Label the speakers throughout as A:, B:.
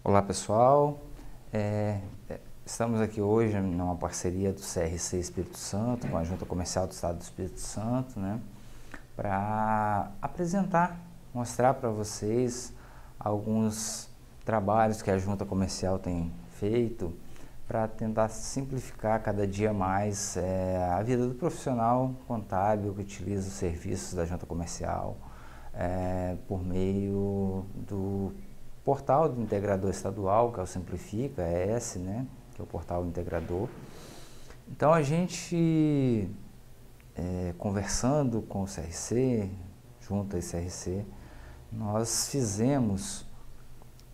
A: Olá pessoal, É, estamos aqui hoje numa parceria do CRC Espírito Santo com a Junta Comercial do Estado do Espírito Santo, né, para apresentar, mostrar para vocês alguns trabalhos que a Junta Comercial tem feito para tentar simplificar cada dia mais a vida do profissional contábil que utiliza os serviços da Junta Comercial por meio do portal do integrador estadual, que é o Simplifica, né, que é o portal integrador. Então a gente, conversando com o CRC, Junta e CRC, nós fizemos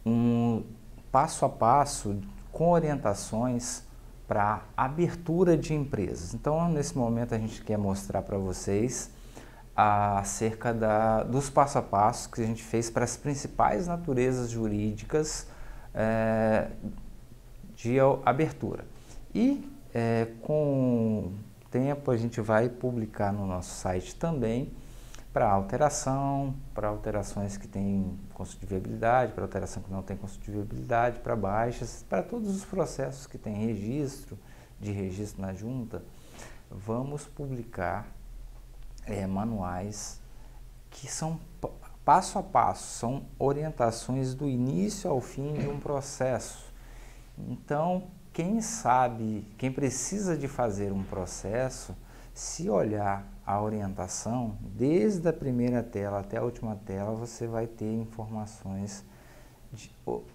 A: um passo a passo com orientações para abertura de empresas. Então, nesse momento a gente quer mostrar para vocês acerca dos passo a passo que a gente fez para as principais naturezas jurídicas de abertura. E com o tempo a gente vai publicar no nosso site também para alteração, para alterações que têm custo de viabilidade, para alteração que não tem custo de viabilidade, para baixas, para todos os processos que têm registro na junta, vamos publicar manuais que são passo a passo, são orientações do início ao fim de um processo. Então, quem sabe, quem precisa de fazer um processo, se olhar a orientação, desde a primeira tela até a última tela, você vai ter informações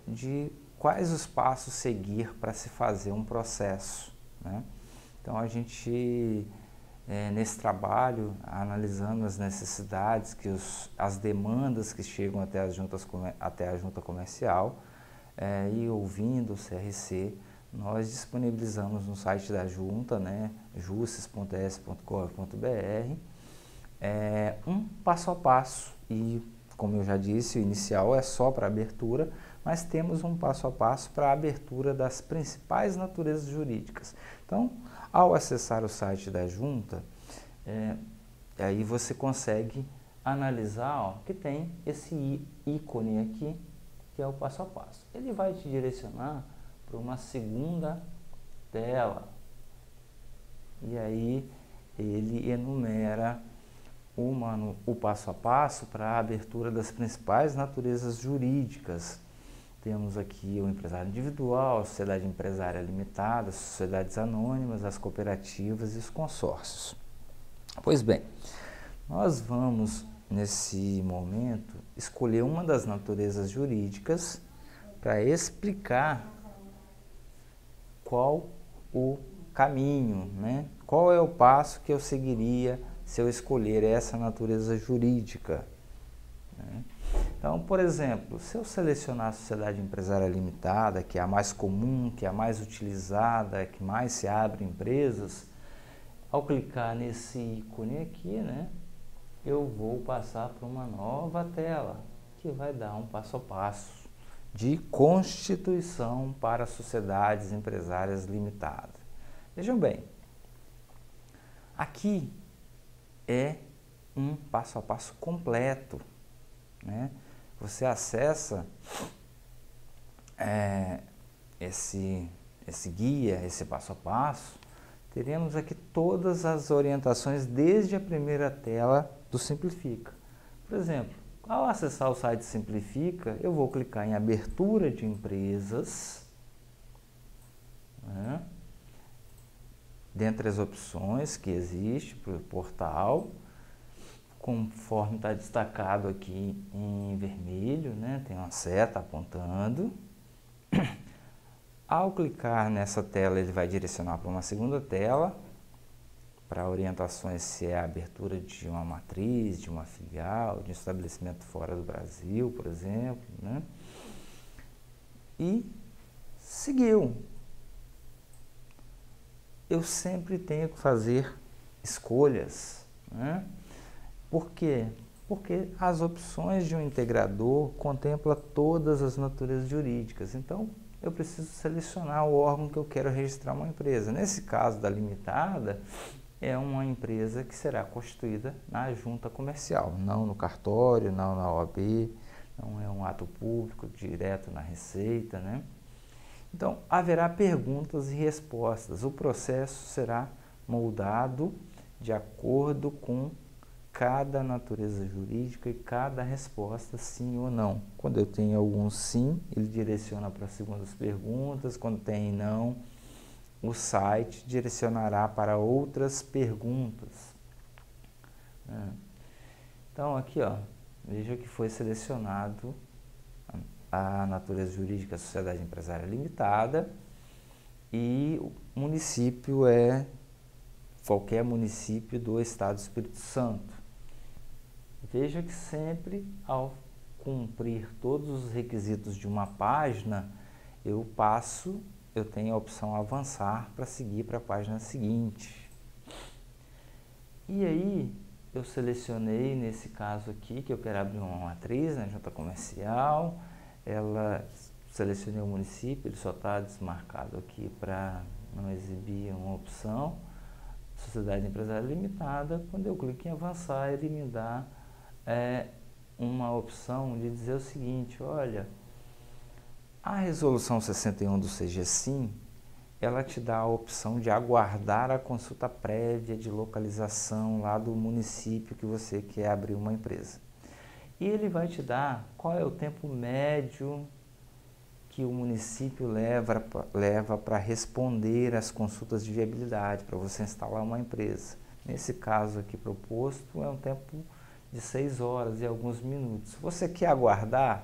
A: de quais os passos seguir para se fazer um processo, né? Então, a gente, nesse trabalho, analisando as necessidades, as demandas que chegam até a junta comercial e ouvindo o CRC, nós disponibilizamos no site da junta, né, jusces.s.gov.br, um passo a passo. E, como eu já disse, o inicial é só para abertura, mas temos um passo a passo para a abertura das principais naturezas jurídicas. Então, ao acessar o site da junta, aí você consegue analisar que tem esse ícone aqui, que é o passo a passo. Ele vai te direcionar para uma segunda tela. E aí ele enumera o passo a passo para a abertura das principais naturezas jurídicas. Temos aqui o empresário individual, a sociedade empresária limitada, as sociedades anônimas, as cooperativas e os consórcios. Pois bem, nós vamos, nesse momento, escolher uma das naturezas jurídicas para explicar qual o caminho, né? Qual é o passo que eu seguiria se eu escolher essa natureza jurídica, né? Então, por exemplo, se eu selecionar a sociedade empresária limitada, que é a mais comum, que é a mais utilizada, que mais se abre empresas, ao clicar nesse ícone aqui, né, eu vou passar para uma nova tela, que vai dar um passo a passo de constituição para sociedades empresárias limitadas. Vejam bem, aqui é um passo a passo completo, né? Você acessa esse guia, esse passo a passo, teremos aqui todas as orientações desde a primeira tela do Simplifica. Por exemplo, ao acessar o site Simplifica, eu vou clicar em abertura de empresas, né? Dentre as opções que existe para o portal, conforme está destacado aqui em vermelho, né? Tem uma seta apontando. Ao clicar nessa tela, ele vai direcionar para uma segunda tela, para orientações se é a abertura de uma matriz, de uma filial, de um estabelecimento fora do Brasil, por exemplo, né? E seguiu. Eu sempre tenho que fazer escolhas, né? Por quê? Porque as opções de um integrador contemplam todas as naturezas jurídicas. Então, eu preciso selecionar o órgão que eu quero registrar uma empresa. Nesse caso da limitada, é uma empresa que será constituída na junta comercial, não no cartório, não na OAB, não é um ato público direto na Receita, né? Então, haverá perguntas e respostas. O processo será moldado de acordo com cada natureza jurídica e cada resposta, sim ou não. Quando eu tenho algum sim, ele direciona para as segundas perguntas. Quando tem não, o site direcionará para outras perguntas. Então, aqui, ó, veja que foi selecionado a natureza jurídica Sociedade Empresária Limitada e o município é qualquer município do Estado do Espírito Santo. Veja que sempre ao cumprir todos os requisitos de uma página, eu tenho a opção avançar para seguir para a página seguinte. E aí, eu selecionei nesse caso aqui, que eu quero abrir uma matriz na junta comercial, selecionei o município, ele só está desmarcado aqui para não exibir uma opção, Sociedade Empresária Limitada. Quando eu clico em avançar, ele me dá uma opção de dizer o seguinte: olha, a resolução 61 do CGSIM, ela te dá a opção de aguardar a consulta prévia de localização lá do município que você quer abrir uma empresa. E ele vai te dar qual é o tempo médio que o município leva para responder às consultas de viabilidade, para você instalar uma empresa. Nesse caso aqui proposto, é um tempo de 6 horas e alguns minutos. Você quer aguardar?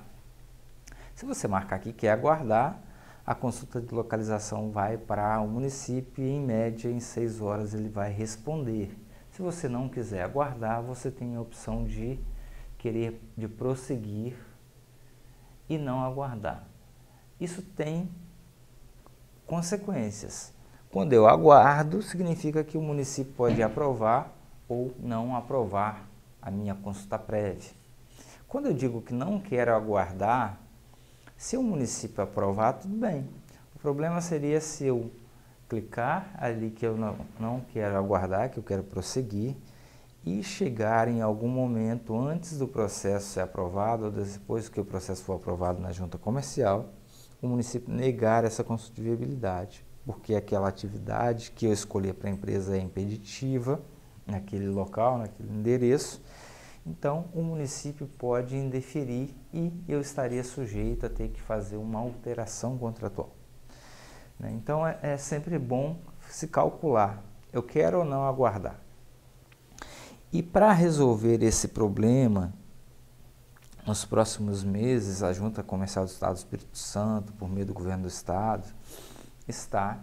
A: Se você marcar aqui quer aguardar, a consulta de localização vai para o município e, em média, em 6 horas ele vai responder. Se você não quiser aguardar, você tem a opção de prosseguir e não aguardar. Isso tem consequências. Quando eu aguardo, significa que o município pode aprovar ou não aprovar a minha consulta prévia. Quando eu digo que não quero aguardar, se o município aprovar, tudo bem. O problema seria se eu clicar ali que eu não quero aguardar, que eu quero prosseguir, e chegar em algum momento antes do processo ser aprovado, ou depois que o processo for aprovado na junta comercial, o município negar essa consulta de viabilidade, porque aquela atividade que eu escolhi para a empresa é impeditiva naquele local, naquele endereço. Então, o município pode indeferir e eu estaria sujeito a ter que fazer uma alteração contratual. Então, é sempre bom se calcular, eu quero ou não aguardar. E para resolver esse problema, nos próximos meses, a Junta Comercial do Estado do Espírito Santo, por meio do Governo do Estado, está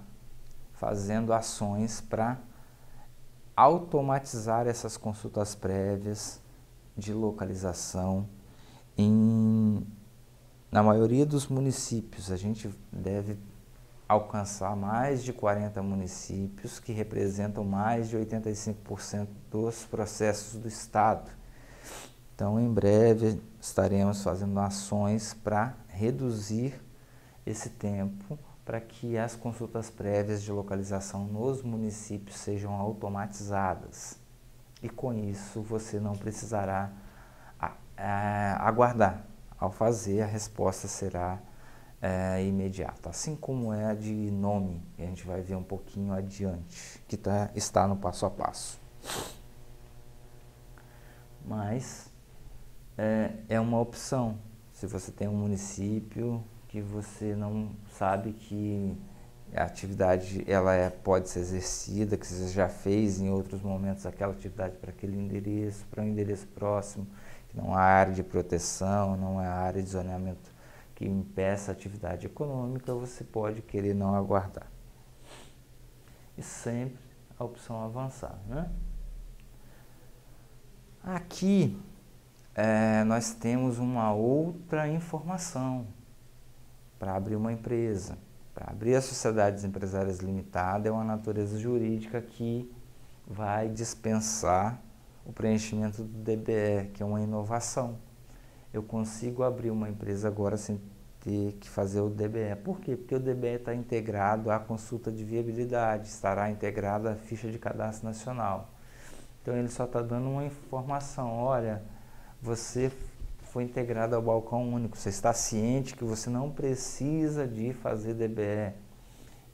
A: fazendo ações para automatizar essas consultas prévias de localização na maioria dos municípios. A gente deve alcançar mais de 40 municípios que representam mais de 85% dos processos do Estado. Então, em breve, estaremos fazendo ações para reduzir esse tempo para que as consultas prévias de localização nos municípios sejam automatizadas. E com isso, você não precisará aguardar. Ao fazer, a resposta será imediata, assim como é a de nome, que a gente vai ver um pouquinho adiante, que está no passo a passo. Mas é uma opção. Se você tem um município que você não sabe que a atividade pode ser exercida, que você já fez em outros momentos aquela atividade para aquele endereço, para um endereço próximo, que não há área de proteção, não há área de zoneamento que impeça a atividade econômica, você pode querer não aguardar. E sempre a opção avançar, né? Aqui nós temos uma outra informação para abrir uma empresa. Para abrir as sociedades empresárias limitadas é uma natureza jurídica que vai dispensar o preenchimento do DBE, que é uma inovação. Eu consigo abrir uma empresa agora sem ter que fazer o DBE. Por quê? Porque o DBE está integrado à consulta de viabilidade, estará integrado à ficha de cadastro nacional. Então ele só está dando uma informação, olha, você foi integrado ao balcão único. Você está ciente que você não precisa de fazer DBE.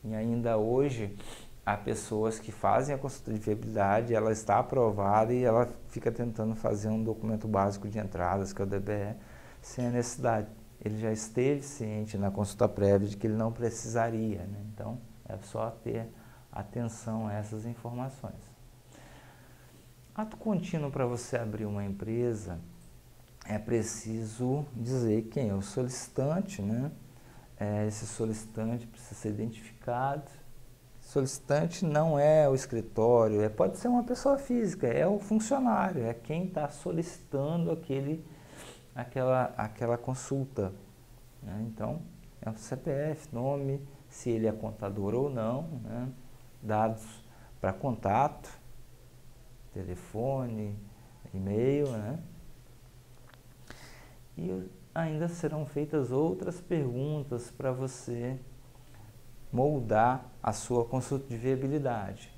A: E ainda hoje, há pessoas que fazem a consulta de viabilidade, ela está aprovada e ela fica tentando fazer um documento básico de entradas, que é o DBE, sem a necessidade. Ele já esteve ciente na consulta prévia de que ele não precisaria, né? Então, é só ter atenção a essas informações. Ato contínuo para você abrir uma empresa, é preciso dizer quem é o solicitante, né? Esse solicitante precisa ser identificado. Solicitante não é o escritório, pode ser uma pessoa física, é o funcionário, é quem está solicitando aquela consulta, né? Então, é o CPF, nome, se ele é contador ou não, né? Dados para contato, telefone, e-mail, né? E ainda serão feitas outras perguntas para você moldar a sua consulta de viabilidade.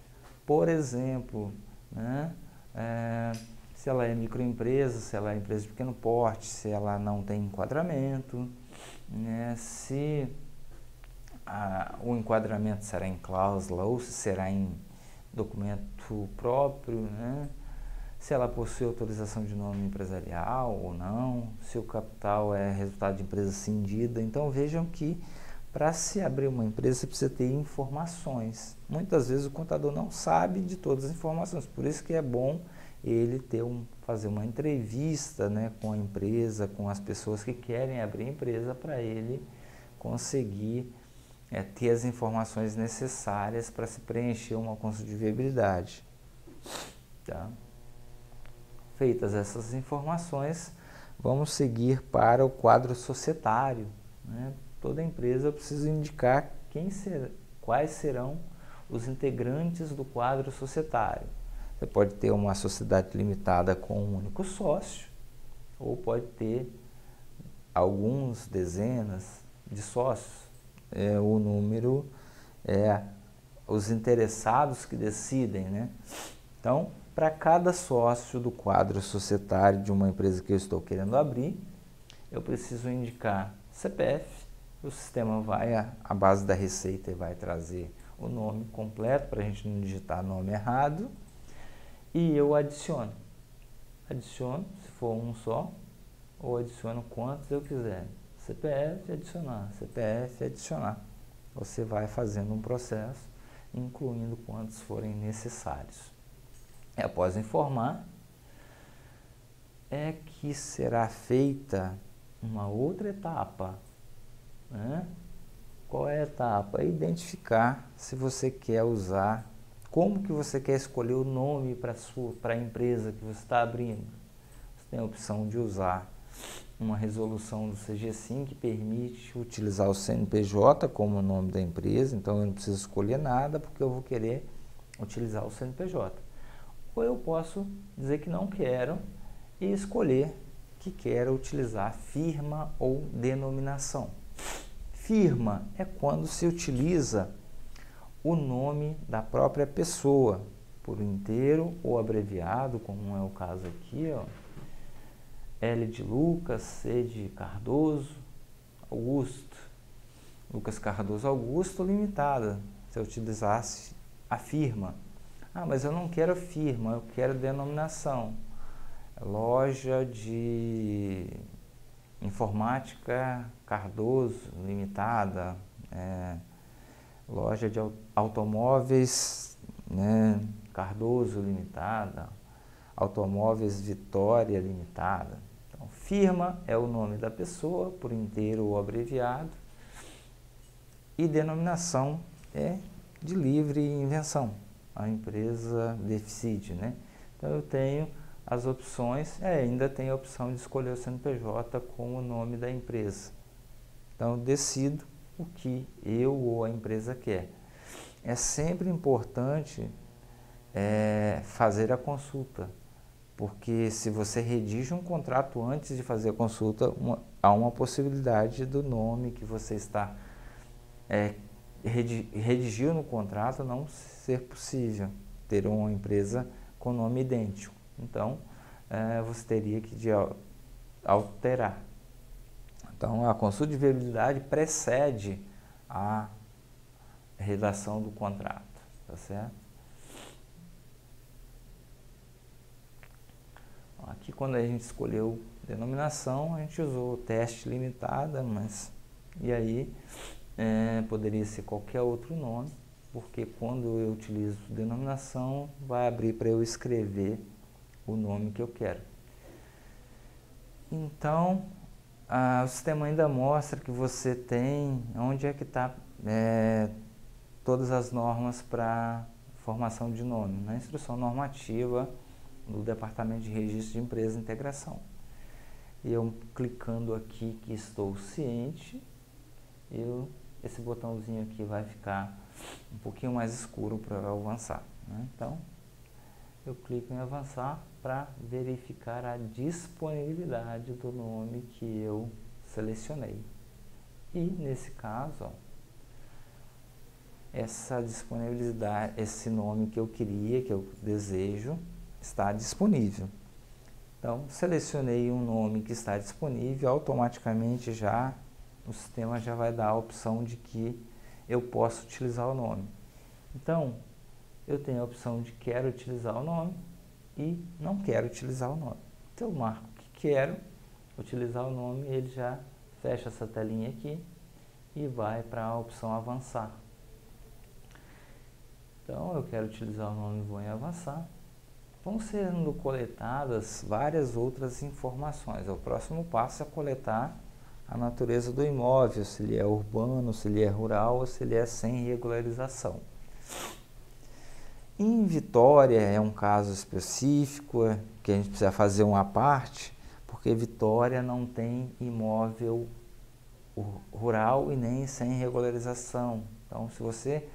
A: Por exemplo, né, se ela é microempresa, se ela é empresa de pequeno porte, se ela não tem enquadramento, né, se o enquadramento será em cláusula ou se será em documento próprio, né, se ela possui autorização de nome empresarial ou não, se o capital é resultado de empresa cindida. Então vejam que para se abrir uma empresa você precisa ter informações. Muitas vezes o contador não sabe de todas as informações, por isso que é bom ele fazer uma entrevista, né, com a empresa, com as pessoas que querem abrir a empresa, para ele conseguir ter as informações necessárias para se preencher uma consulta de viabilidade. Tá? Feitas essas informações, vamos seguir para o quadro societário, né? Toda empresa precisa indicar quais serão os integrantes do quadro societário. Você pode ter uma sociedade limitada com um único sócio, ou pode ter alguns dezenas de sócios. O número é os interessados que decidem, né? Então, para cada sócio do quadro societário de uma empresa que eu estou querendo abrir, eu preciso indicar CPF, o sistema vai, a base da receita, vai trazer o nome completo para a gente não digitar nome errado, e eu adiciono, se for um só, ou adiciono quantos eu quiser, CPF adicionar, você vai fazendo um processo, incluindo quantos forem necessários. Após informar, que será feita uma outra etapa, né? Qual é a etapa? Identificar se você quer usar, como que você quer escolher o nome para a empresa que você está abrindo. Você tem a opção de usar uma resolução do CGSIM que permite utilizar o CNPJ como nome da empresa, então eu não preciso escolher nada porque eu vou querer utilizar o CNPJ. Ou eu posso dizer que não quero e escolher que quero utilizar firma ou denominação. Firma é quando se utiliza o nome da própria pessoa, por inteiro ou abreviado, como é o caso aqui, ó. L de Lucas, C de Cardoso, Augusto. Lucas Cardoso Augusto Limitada, se eu utilizasse a firma. Mas eu não quero firma, eu quero denominação. Loja de Informática Cardoso Limitada, loja de automóveis, né, Cardoso Limitada, Automóveis Vitória Limitada. Então, firma é o nome da pessoa, por inteiro ou abreviado, e denominação é de livre invenção, a empresa decide, né? Então eu tenho as opções, ainda tem a opção de escolher o CNPJ com o nome da empresa. Então eu decido o que eu ou a empresa quer. É sempre importante fazer a consulta, porque se você redige um contrato antes de fazer a consulta, há uma possibilidade do nome que você está redigiu no contrato não ser possível ter uma empresa com nome idêntico. Então, você teria que alterar. Então, a consulta de viabilidade precede a redação do contrato, tá certo? Aqui, quando a gente escolheu denominação, a gente usou teste limitada, mas e aí poderia ser qualquer outro nome, porque quando eu utilizo denominação, vai abrir para eu escrever o nome que eu quero. Então, o sistema ainda mostra que você tem, onde é que está todas as normas para formação de nome, na instrução normativa do Departamento de Registro de Empresa e Integração. E eu clicando aqui que estou ciente, esse botãozinho aqui vai ficar um pouquinho mais escuro para avançar, né? Então, eu clico em avançar para verificar a disponibilidade do nome que eu selecionei. E nesse caso, ó, essa disponibilidade, esse nome que eu queria, que eu desejo, está disponível. Então, selecionei um nome que está disponível, automaticamente já o sistema já vai dar a opção de que eu posso utilizar o nome. Então, eu tenho a opção de quero utilizar o nome e não quero utilizar o nome. Então, eu marco que quero utilizar o nome, ele já fecha essa telinha aqui e vai para a opção avançar. Então, eu quero utilizar o nome e vou em avançar. Vão sendo coletadas várias outras informações. O próximo passo é coletar a natureza do imóvel, se ele é urbano, se ele é rural ou se ele é sem regularização. Em Vitória é um caso específico que a gente precisa fazer uma parte, porque Vitória não tem imóvel rural e nem sem regularização. Então, se você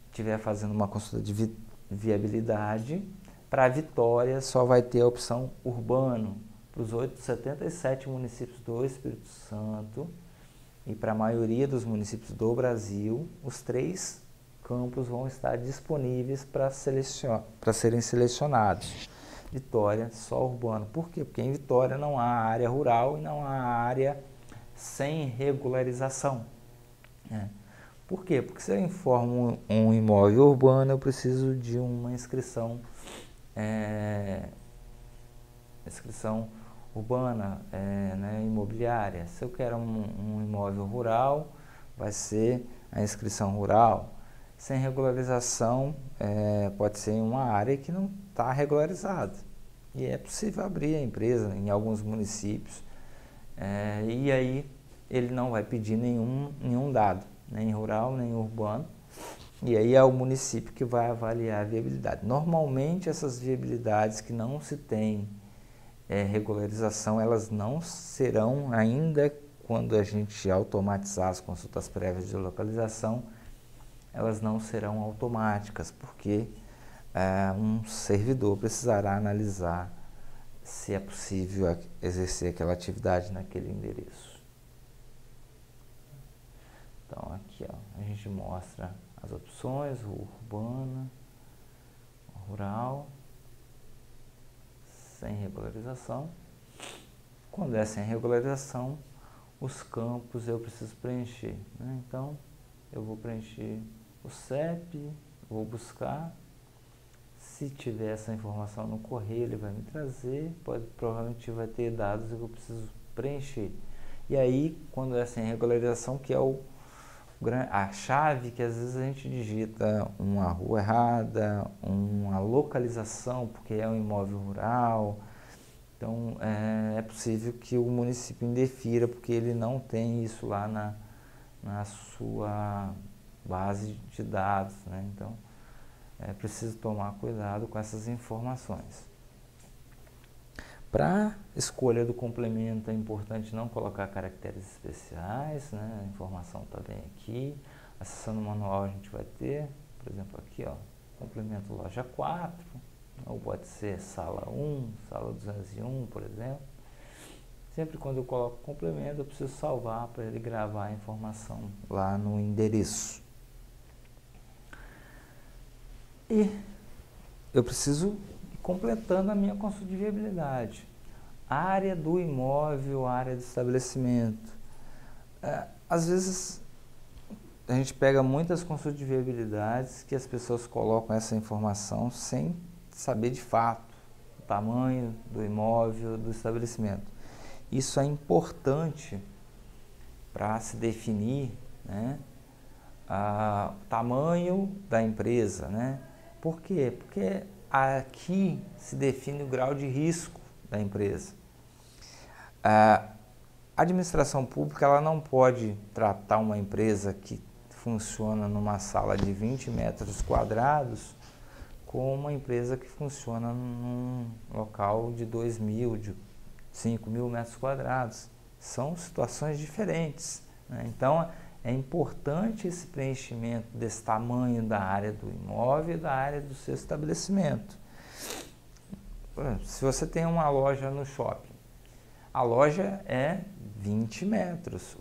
A: estiver fazendo uma consulta de viabilidade, para Vitória só vai ter a opção urbano. Para os 77 municípios do Espírito Santo e para a maioria dos municípios do Brasil, os 3 campos vão estar disponíveis para serem selecionados. Vitória, só urbano. Por quê? Porque em Vitória não há área rural e não há área sem regularização. Por quê? Porque se eu informo um imóvel urbano, eu preciso de uma inscrição urbana, né, imobiliária. Se eu quero um imóvel rural, vai ser a inscrição rural. Sem regularização, pode ser em uma área que não está regularizada. E é possível abrir a empresa em alguns municípios. E aí ele não vai pedir nenhum dado, nem rural, nem urbano. E aí é o município que vai avaliar a viabilidade. Normalmente essas viabilidades que não se tem regularização, elas não serão, ainda quando a gente automatizar as consultas prévias de localização, elas não serão automáticas, porque um servidor precisará analisar se é possível exercer aquela atividade naquele endereço. Então aqui, ó, a gente mostra as opções, urbana, rural, sem regularização. Quando é sem regularização, os campos eu preciso preencher, né? Então, eu vou preencher o CEP, vou buscar. Se tiver essa informação no correio, ele vai me trazer. Provavelmente vai ter dados que eu preciso preencher. E aí, quando é sem regularização, que é a chave que às vezes a gente digita uma rua errada, uma localização, porque é um imóvel rural. Então, é possível que o município indefira, porque ele não tem isso lá na sua base de dados, né? Então, é preciso tomar cuidado com essas informações. Para escolha do complemento é importante não colocar caracteres especiais, né? A informação está bem aqui. Acessando o manual a gente vai ter, por exemplo, aqui, ó, complemento loja 4, ou pode ser sala 1, sala 201, por exemplo. Sempre quando eu coloco complemento, eu preciso salvar para ele gravar a informação lá no endereço. E eu preciso ir completando a minha consulta de viabilidade. área do imóvel, área do estabelecimento. Às vezes a gente pega muitas consultas de viabilidades que as pessoas colocam essa informação sem saber de fato o tamanho do imóvel, do estabelecimento. Isso é importante para se definir, né, o tamanho da empresa, né? Por quê? Porque aqui se define o grau de risco da empresa. A administração pública ela não pode tratar uma empresa que funciona numa sala de 20 metros quadrados com uma empresa que funciona num local de 2.000, de 5.000 metros quadrados. São situações diferentes, né? Então, é importante esse preenchimento desse tamanho da área do imóvel e da área do seu estabelecimento. Se você tem uma loja no shopping, a loja é 20 metros,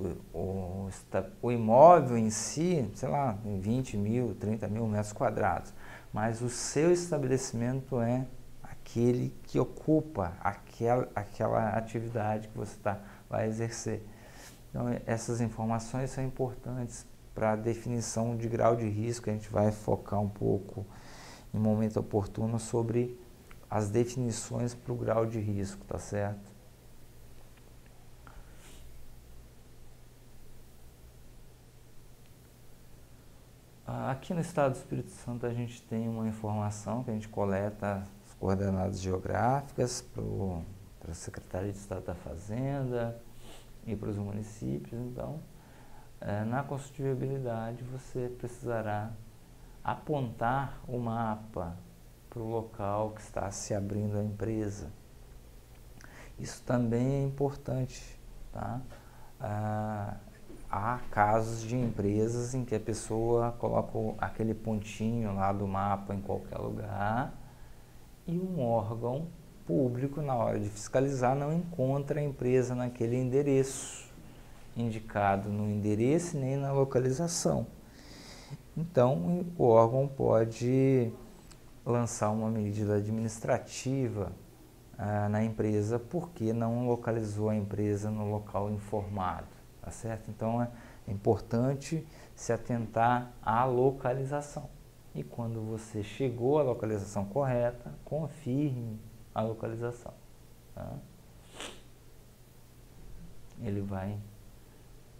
A: o imóvel em si, sei lá, 20.000, 30.000 metros quadrados, mas o seu estabelecimento é aquele que ocupa aquela atividade que você vai exercer. Então, essas informações são importantes para a definição de grau de risco. A gente vai focar um pouco, em momento oportuno, sobre as definições para o grau de risco, tá certo? Aqui no estado do Espírito Santo a gente tem uma informação que a gente coleta as coordenadas geográficas para a Secretaria de Estado da Fazenda e para os municípios. Então, na consulta de viabilidade você precisará apontar o mapa para o local que está se abrindo a empresa. Isso também é importante, tá? Há casos de empresas em que a pessoa coloca aquele pontinho lá do mapa em qualquer lugar e um órgão público, na hora de fiscalizar, não encontra a empresa naquele endereço, indicado no endereço nem na localização. Então, o órgão pode lançar uma medida administrativa na empresa porque não localizou a empresa no local informado, tá certo? Então, é importante se atentar à localização. E quando você chegou à localização correta, confirme a localização, tá? Ele vai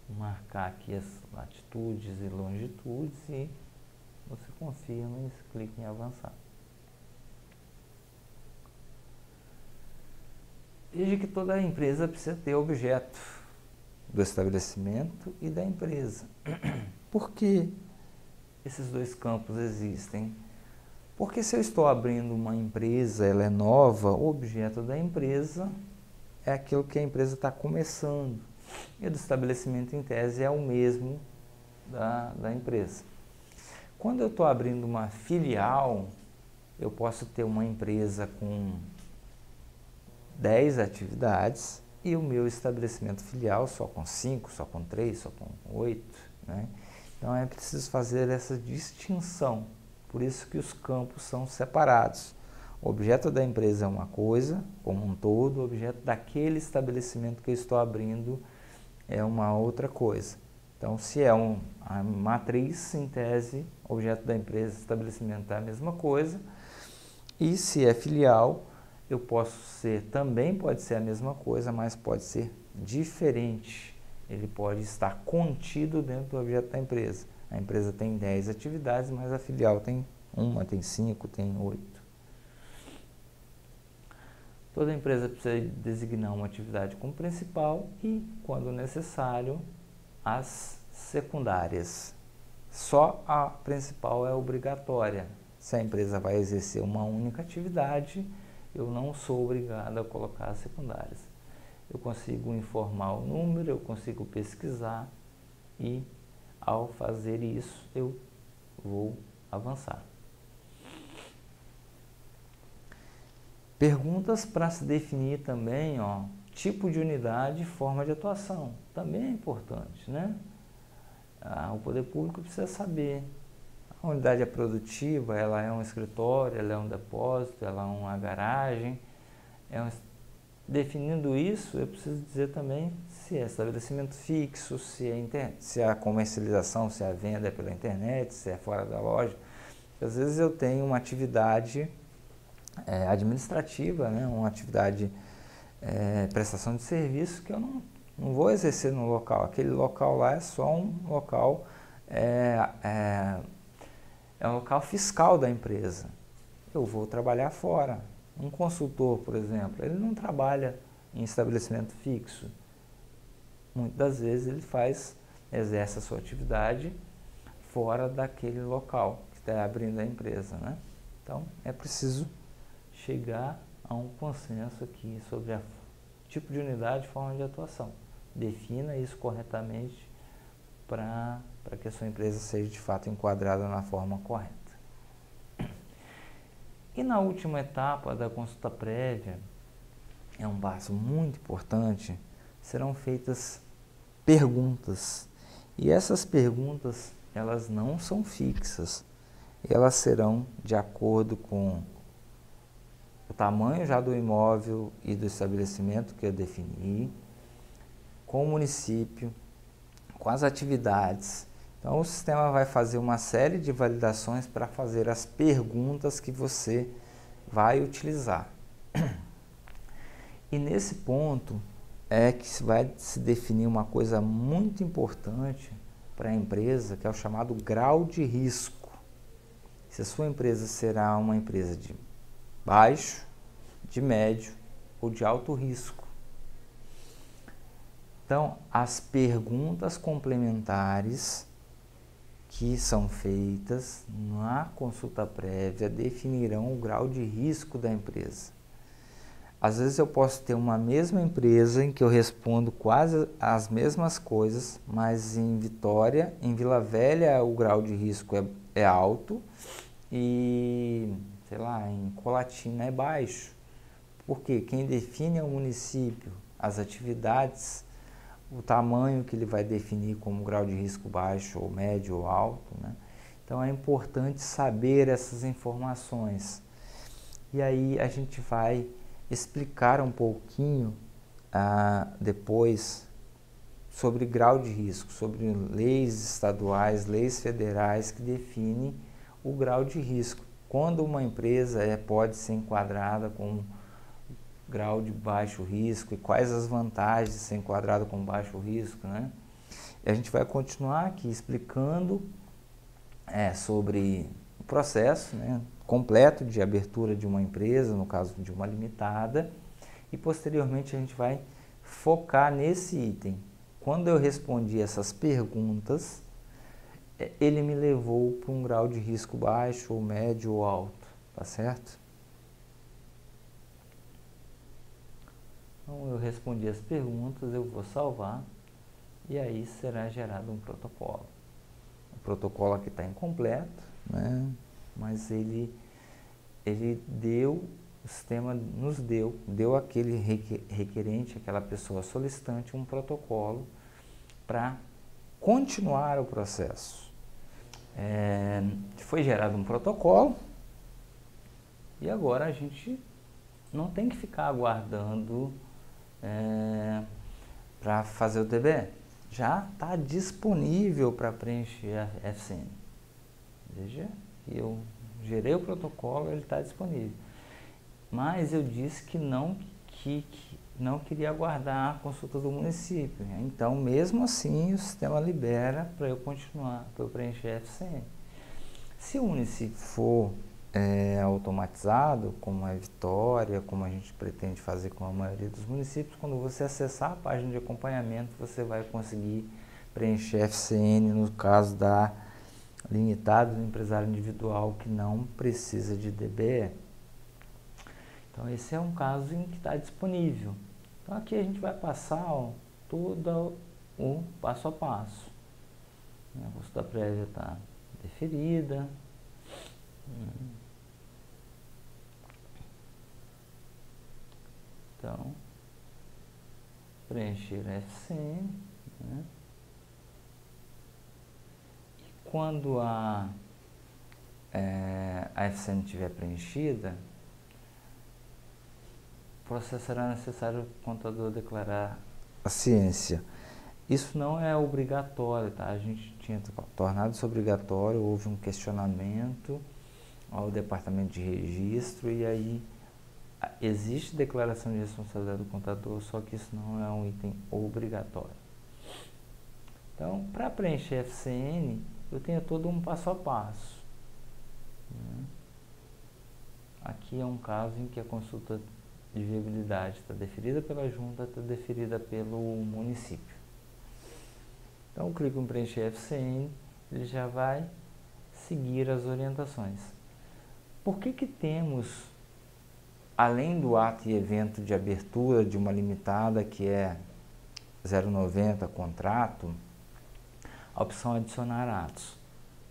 A: marcar aqui as latitudes e longitudes e você confirma e clica em avançar. Veja que toda empresa precisa ter objeto do estabelecimento e da empresa. Por que esses dois campos existem? Porque se eu estou abrindo uma empresa, ela é nova, o objeto da empresa é aquilo que a empresa está começando. E o do estabelecimento, em tese, é o mesmo da empresa. Quando eu estou abrindo uma filial, eu posso ter uma empresa com 10 atividades e o meu estabelecimento filial só com 5, só com 3, só com 8, né? Então é preciso fazer essa distinção, por isso que os campos são separados. O objeto da empresa é uma coisa, como um todo, o objeto daquele estabelecimento que eu estou abrindo é uma outra coisa. Então, se é a matriz, em tese, o objeto da empresa, estabelecimento é a mesma coisa, e se é filial, eu posso ser, também pode ser a mesma coisa, mas pode ser diferente. Ele pode estar contido dentro do objeto da empresa. A empresa tem 10 atividades, mas a filial tem 1, tem 5, tem 8. Toda empresa precisa designar uma atividade como principal e, quando necessário, as secundárias. Só a principal é obrigatória. Se a empresa vai exercer uma única atividade, eu não sou obrigado a colocar as secundárias. Eu consigo informar o número, eu consigo pesquisar e, ao fazer isso, eu vou avançar. Perguntas para se definir também, tipo de unidade e forma de atuação. Também é importante, né? O poder público precisa saber. A unidade é produtiva, ela é um escritório, ela é um depósito, ela é uma garagem, é um definindo isso, eu preciso dizer também se é estabelecimento fixo, se é a comercialização, se é a venda é pela internet, se é fora da loja. Às vezes eu tenho uma atividade administrativa, né, uma atividade prestação de serviço que eu não vou exercer no local. Aquele local lá é só um local, é um local fiscal da empresa. Eu vou trabalhar fora. Um consultor, por exemplo, ele não trabalha em estabelecimento fixo. Muitas das vezes ele exerce a sua atividade fora daquele local que está abrindo a empresa, né? Então, é preciso chegar a um consenso aqui sobre o tipo de unidade e forma de atuação. Defina isso corretamente para que a sua empresa seja de fato enquadrada na forma correta. E na última etapa da consulta prévia, é um passo muito importante, serão feitas perguntas. E essas perguntas, elas não são fixas. Elas serão de acordo com o tamanho já do imóvel e do estabelecimento que eu defini, com o município, com as atividades. Então o sistema vai fazer uma série de validações para fazer as perguntas que você vai utilizar. E nesse ponto é que vai se definir uma coisa muito importante para a empresa, que é o chamado grau de risco. Se a sua empresa será uma empresa de baixo, de médio ou de alto risco. Então, as perguntas complementares que são feitas na consulta prévia definirão o grau de risco da empresa. Às vezes eu posso ter uma mesma empresa em que eu respondo quase as mesmas coisas, mas em Vitória, em Vila Velha, o grau de risco é alto e, sei lá, em Colatina é baixo. Porque quem define é o município, as atividades, o tamanho que ele vai definir como grau de risco baixo ou médio ou alto, né? Então é importante saber essas informações. E aí a gente vai explicar um pouquinho depois sobre grau de risco, sobre leis estaduais, leis federais que definem o grau de risco. Quando uma empresa pode ser enquadrada com grau de baixo risco e quais as vantagens de ser enquadrado com baixo risco, né? E a gente vai continuar aqui explicando sobre o processo, né, completo de abertura de uma empresa, no caso de uma limitada, e posteriormente a gente vai focar nesse item. Quando eu respondi essas perguntas, ele me levou para um grau de risco baixo, ou médio ou alto, tá certo? Então eu respondi as perguntas, eu vou salvar e aí será gerado um protocolo. O protocolo aqui está incompleto, né? Mas ele deu, o sistema nos deu aquele requerente, aquela pessoa solicitante, um protocolo para continuar o processo. Foi gerado um protocolo e agora a gente não tem que ficar aguardando para fazer o DBE. Já está disponível para preencher a FCN. Veja que eu gerei o protocolo, ele está disponível. Mas eu disse que não queria aguardar a consulta do município. Então, mesmo assim, o sistema libera para eu continuar, para eu preencher a FCN. Se o município for automatizado, como a Vitória, como a gente pretende fazer com a maioria dos municípios, quando você acessar a página de acompanhamento, você vai conseguir preencher FCN no caso da limitada do empresário individual que não precisa de DBE. Então esse é um caso em que está disponível. Então aqui a gente vai passar todo o passo a passo. A consulta prévia está deferida. Então, preencher a FCN, né? E quando a FCN estiver preenchida, processo será necessário o contador declarar a ciência. Isso não é obrigatório, tá? A gente tinha tornado isso obrigatório, houve um questionamento ao departamento de registro e aí existe declaração de responsabilidade do contador, só que isso não é um item obrigatório. Então, para preencher FCN, eu tenho todo um passo a passo, né? Aqui é um caso em que a consulta de viabilidade está deferida pela junta, está deferida pelo município. Então, eu clico em preencher FCN, ele já vai seguir as orientações. Por que temos, além do ato e evento de abertura de uma limitada, que é 090 contrato, a opção adicionar atos?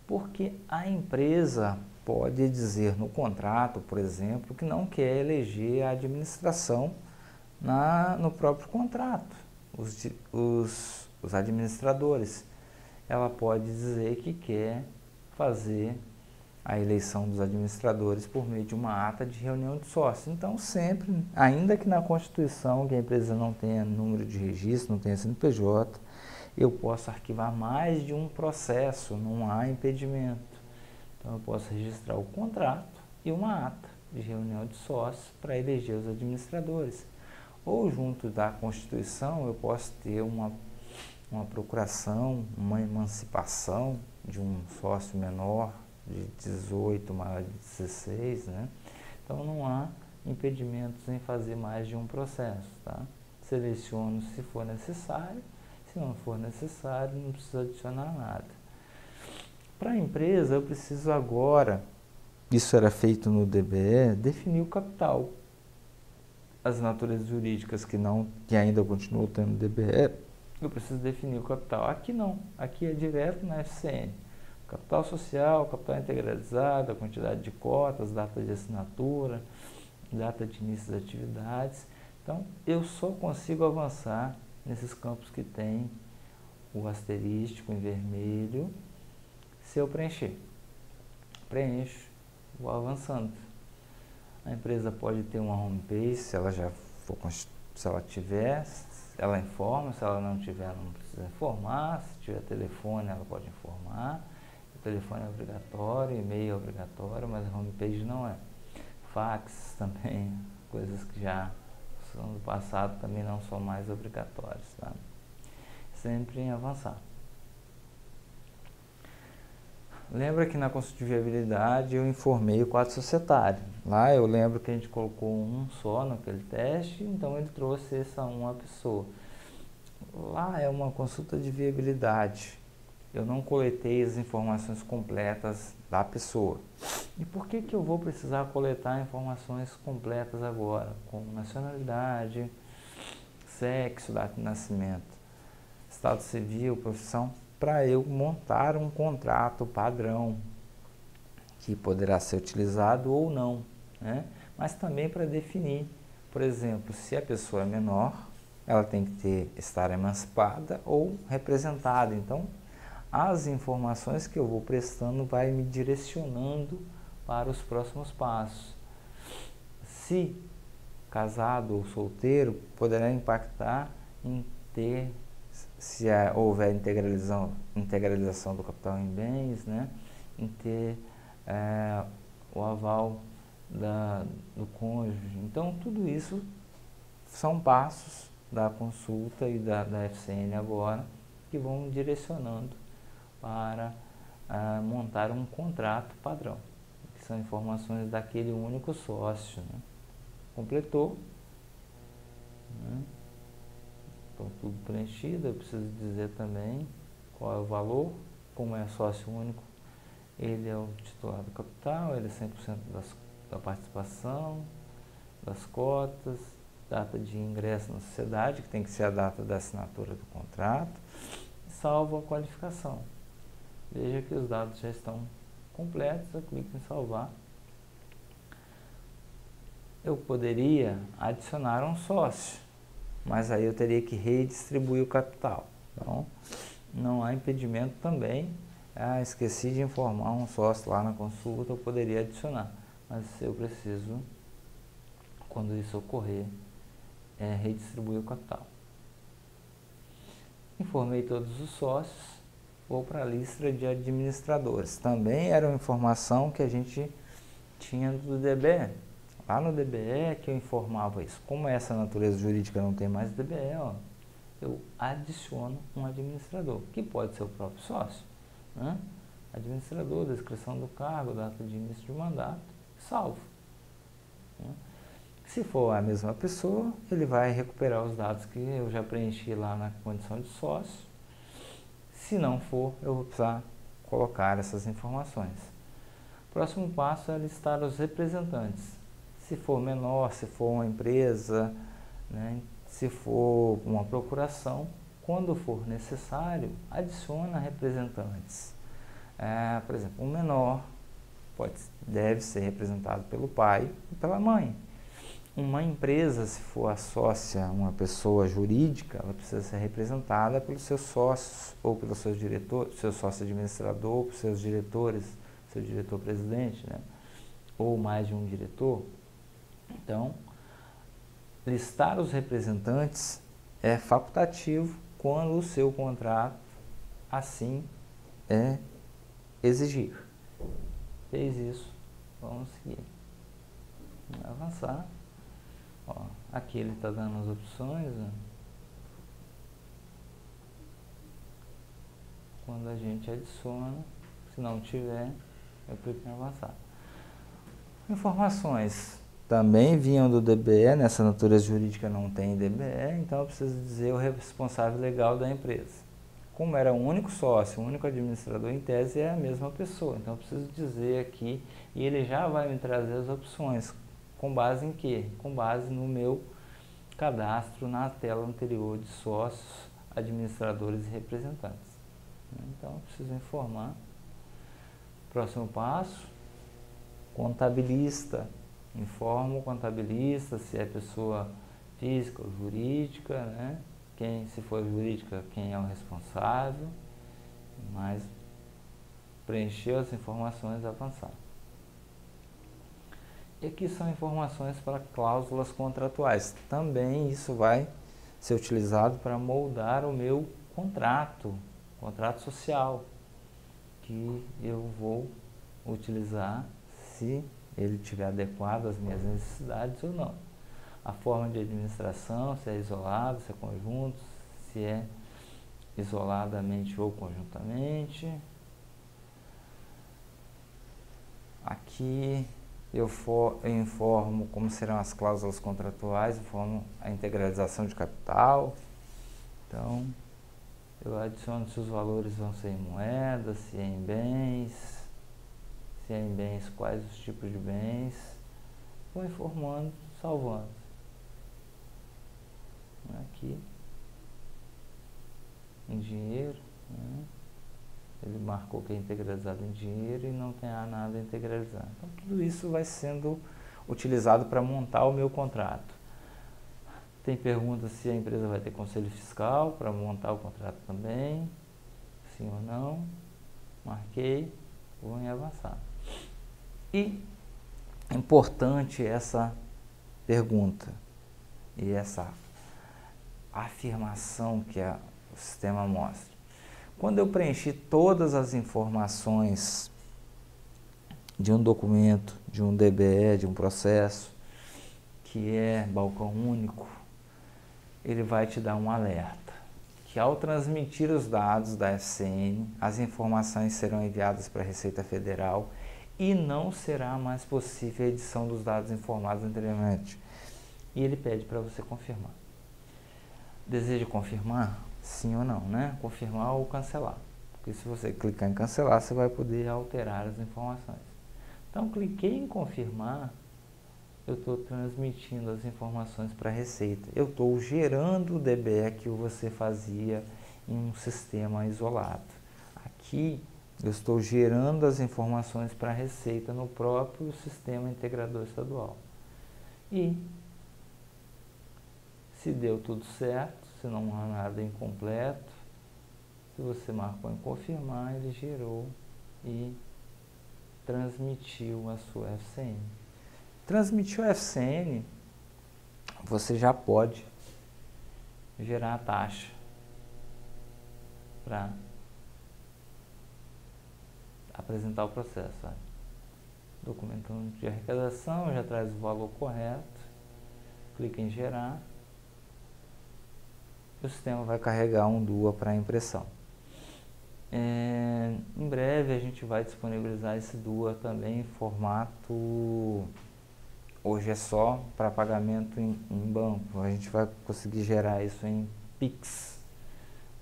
A: Porque a empresa pode dizer no contrato, por exemplo, que não quer eleger a administração no próprio contrato, os administradores. Ela pode dizer que quer fazer a eleição dos administradores por meio de uma ata de reunião de sócios. Então, sempre, ainda que na Constituição, que a empresa não tenha número de registro, não tenha CNPJ, eu posso arquivar mais de um processo, não há impedimento. Então, eu posso registrar o contrato e uma ata de reunião de sócios para eleger os administradores. Ou, junto da Constituição, eu posso ter uma procuração, uma emancipação de um sócio menor de 18, maior de 16, né? Então, não há impedimentos em fazer mais de um processo, tá? Seleciono se for necessário, se não for necessário, não precisa adicionar nada. Para a empresa, eu preciso agora, isso era feito no DBE, definir o capital. As naturezas jurídicas que ainda continuam tendo DBE, eu preciso definir o capital. Aqui não, aqui é direto na FCN. Capital social, capital integralizado, a quantidade de cotas, data de assinatura, data de início das atividades. Então, eu só consigo avançar nesses campos que tem o asterístico em vermelho, se eu preencher. Preencho, vou avançando. A empresa pode ter uma homepage, se ela tiver, ela informa, se ela não tiver, não precisa informar, se tiver telefone, ela pode informar. O telefone é obrigatório, e-mail é obrigatório, mas a homepage não é. Fax também, coisas que já são do passado, também não são mais obrigatórias, tá? Sempre em avançar. Lembra que na consulta de viabilidade eu informei o quadro societário. Lá eu lembro que a gente colocou um só naquele teste, então ele trouxe essa uma pessoa. Lá é uma consulta de viabilidade. Eu não coletei as informações completas da pessoa. E por que eu vou precisar coletar informações completas agora? Como nacionalidade, sexo, data de nascimento, estado civil, profissão, para eu montar um contrato padrão que poderá ser utilizado ou não, né? Mas também para definir, por exemplo, se a pessoa é menor, ela tem que estar emancipada ou representada. Então, as informações que eu vou prestando vai me direcionando para os próximos passos. Se casado ou solteiro, poderá impactar em ter, se houver integralização do capital em bens, né, em ter o aval do cônjuge. Então, tudo isso são passos da consulta e da FCN agora que vão direcionando para montar um contrato padrão, que são informações daquele único sócio, né? Completou, né? Então, tudo preenchido. Eu preciso dizer também qual é o valor. Como é sócio único, ele é o titular do capital, ele é 100% da participação, das cotas, data de ingresso na sociedade, que tem que ser a data da assinatura do contrato, salvo a qualificação. Veja que os dados já estão completos, eu clico em salvar. Eu poderia adicionar um sócio, mas aí eu teria que redistribuir o capital. Então, não há impedimento também. Esqueci de informar um sócio lá na consulta, eu poderia adicionar, mas eu preciso quando isso ocorrer, redistribuir o capital. Informei todos os sócios, vou para a lista de administradores. Também era uma informação que a gente tinha do DBE. Lá no DBE que eu informava isso. Como essa natureza jurídica não tem mais DBE, eu adiciono um administrador, que pode ser o próprio sócio, né? Administrador, descrição do cargo, data de início de mandato, salvo, né? Se for a mesma pessoa, ele vai recuperar os dados que eu já preenchi lá na condição de sócio. Se não for, eu vou precisar colocar essas informações. Próximo passo é listar os representantes. Se for menor, se for uma empresa, né, se for uma procuração, quando for necessário, adiciona representantes. Por exemplo, um menor deve ser representado pelo pai e pela mãe. Uma empresa, se for a sócia, uma pessoa jurídica, ela precisa ser representada pelos seus sócios ou pelos seus diretores, seu sócio administrador, pelos seus diretores, seu diretor-presidente, né? Ou mais de um diretor. Então, listar os representantes é facultativo quando o seu contrato assim exigir. Fez isso, vamos seguir. Vamos avançar. Aqui ele está dando as opções. Quando a gente adiciona, se não tiver, eu clico em avançar. Informações também vinham do DBE, nessa natureza jurídica não tem DBE, então eu preciso dizer o responsável legal da empresa. Como era o único sócio, o único administrador, em tese é a mesma pessoa, então eu preciso dizer aqui, e ele já vai me trazer as opções. Com base em quê? Com base no meu cadastro na tela anterior de sócios, administradores e representantes. Então, eu preciso informar. Próximo passo, contabilista. Informo o contabilista, se é pessoa física ou jurídica, né? Se for jurídica, quem é o responsável. Mas preencher as informações e avançar. E aqui são informações para cláusulas contratuais. Também isso vai ser utilizado para moldar o meu contrato social, que eu vou utilizar se ele estiver adequado às minhas necessidades ou não. A forma de administração, se é isolado, se é conjunto, se é isoladamente ou conjuntamente. Aqui eu informo como serão as cláusulas contratuais, informo a integralização de capital. Então, eu adiciono se os valores vão ser em moedas, se é em bens, se é em bens, quais os tipos de bens. Vou informando, salvando. Aqui, em dinheiro, né? Ele marcou que é integralizado em dinheiro e não tem nada integralizado. Então, tudo isso vai sendo utilizado para montar o meu contrato. Tem pergunta se a empresa vai ter conselho fiscal para montar o contrato também. Sim ou não. Marquei, vou em avançar. E é importante essa pergunta e essa afirmação que o sistema mostra. Quando eu preenchi todas as informações de um documento, de um DBE, de um processo, que é balcão único, ele vai te dar um alerta, que ao transmitir os dados da FCN, as informações serão enviadas para a Receita Federal e não será mais possível a edição dos dados informados anteriormente. E ele pede para você confirmar. Deseja confirmar? Sim ou não, né? Confirmar ou cancelar. Porque se você clicar em cancelar, você vai poder alterar as informações. Então, cliquei em confirmar, eu estou transmitindo as informações para a Receita. Eu estou gerando o DBE que você fazia em um sistema isolado. Aqui, eu estou gerando as informações para a Receita no próprio sistema integrador estadual. E, se deu tudo certo, se não há nada incompleto, se você marcou em confirmar, ele gerou e transmitiu a sua FCN. Transmitiu a FCN, você já pode gerar a taxa para apresentar o processo. Olha. Documento de arrecadação, já traz o valor correto, clica em gerar, e o sistema vai carregar um DUA para impressão. Em breve a gente vai disponibilizar esse DUA também em formato, hoje é só para pagamento em banco, a gente vai conseguir gerar isso em Pix,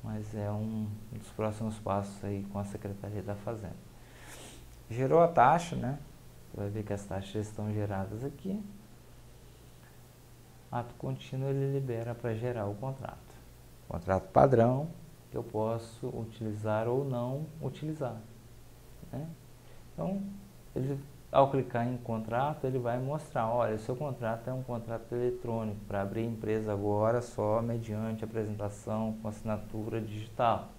A: mas é um dos próximos passos aí com a Secretaria da Fazenda. Gerou a taxa, né? Você vai ver que as taxas estão geradas aqui. Ato contínuo ele libera para gerar o contrato. Contrato padrão, que eu posso utilizar ou não utilizar, né? Então, ao clicar em contrato, ele vai mostrar, olha, o seu contrato é um contrato eletrônico, para abrir empresa agora só mediante apresentação com assinatura digital.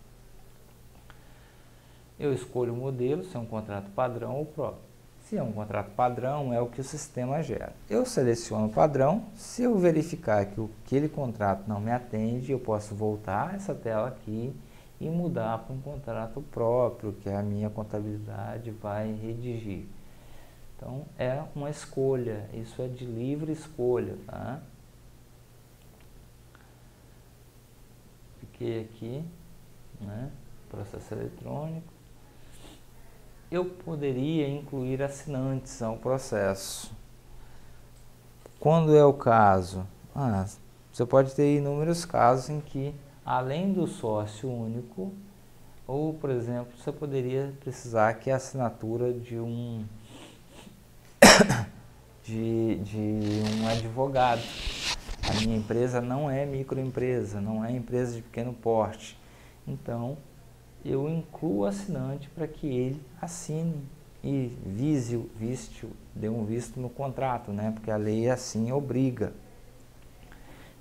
A: Eu escolho o modelo, se é um contrato padrão ou próprio. Se é um contrato padrão, é o que o sistema gera. Eu seleciono o padrão, se eu verificar que aquele contrato não me atende, eu posso voltar essa tela aqui e mudar para um contrato próprio, que a minha contabilidade vai redigir. Então, é uma escolha, isso é de livre escolha, tá? Cliquei aqui, né? Processo eletrônico. Eu poderia incluir assinantes ao processo. Quando é o caso? Você pode ter inúmeros casos em que, além do sócio único, ou, por exemplo, você poderia precisar que a assinatura de um advogado. A minha empresa não é microempresa, não é empresa de pequeno porte. Então, eu incluo o assinante para que ele assine e dê um visto no contrato, né? Porque a lei assim obriga.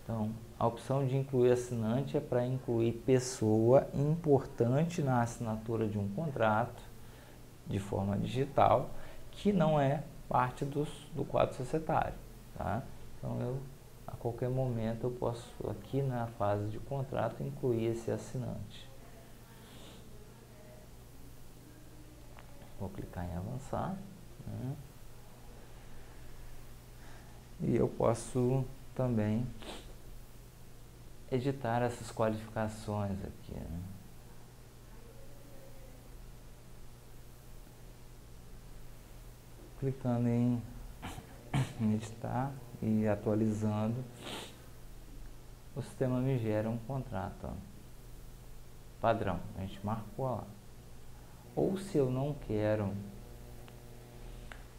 A: Então, a opção de incluir assinante é para incluir pessoa importante na assinatura de um contrato de forma digital, que não é parte do quadro societário, tá? Então, a qualquer momento eu posso, aqui na fase de contrato, incluir esse assinante. Vou clicar em avançar, né? E eu posso também editar essas qualificações aqui, né? Clicando em editar e atualizando, o sistema me gera um contrato, ó, padrão, a gente marcou lá. Ou se eu não quero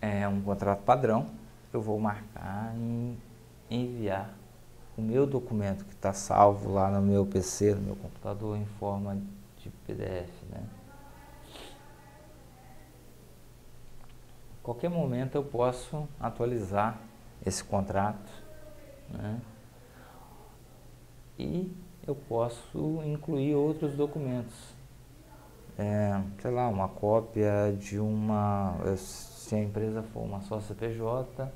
A: um contrato padrão, eu vou marcar em enviar o meu documento que está salvo lá no meu PC, no meu computador, em forma de PDF, né? A qualquer momento eu posso atualizar esse contrato, né? E eu posso incluir outros documentos. Sei lá, uma cópia de se a empresa for uma sócia PJ,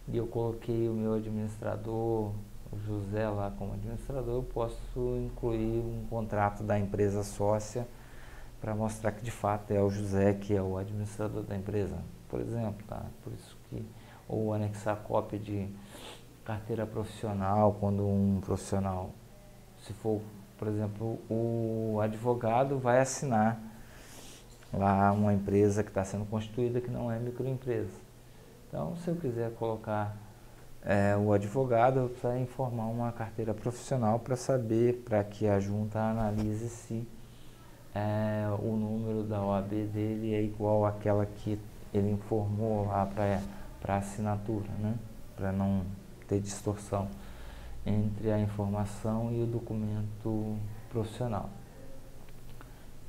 A: e eu coloquei o meu administrador, o José lá como administrador, eu posso incluir um contrato da empresa sócia para mostrar que de fato é o José que é o administrador da empresa, por exemplo, tá? Por isso que, ou anexar cópia de carteira profissional, quando um profissional, se for, por exemplo, o advogado vai assinar lá uma empresa que está sendo constituída que não é microempresa. Então, se eu quiser colocar o advogado, eu preciso informar uma carteira profissional para saber, para que a junta analise se o número da OAB dele é igual àquela que ele informou lá para assinatura, né? Para não ter distorção entre a informação e o documento profissional.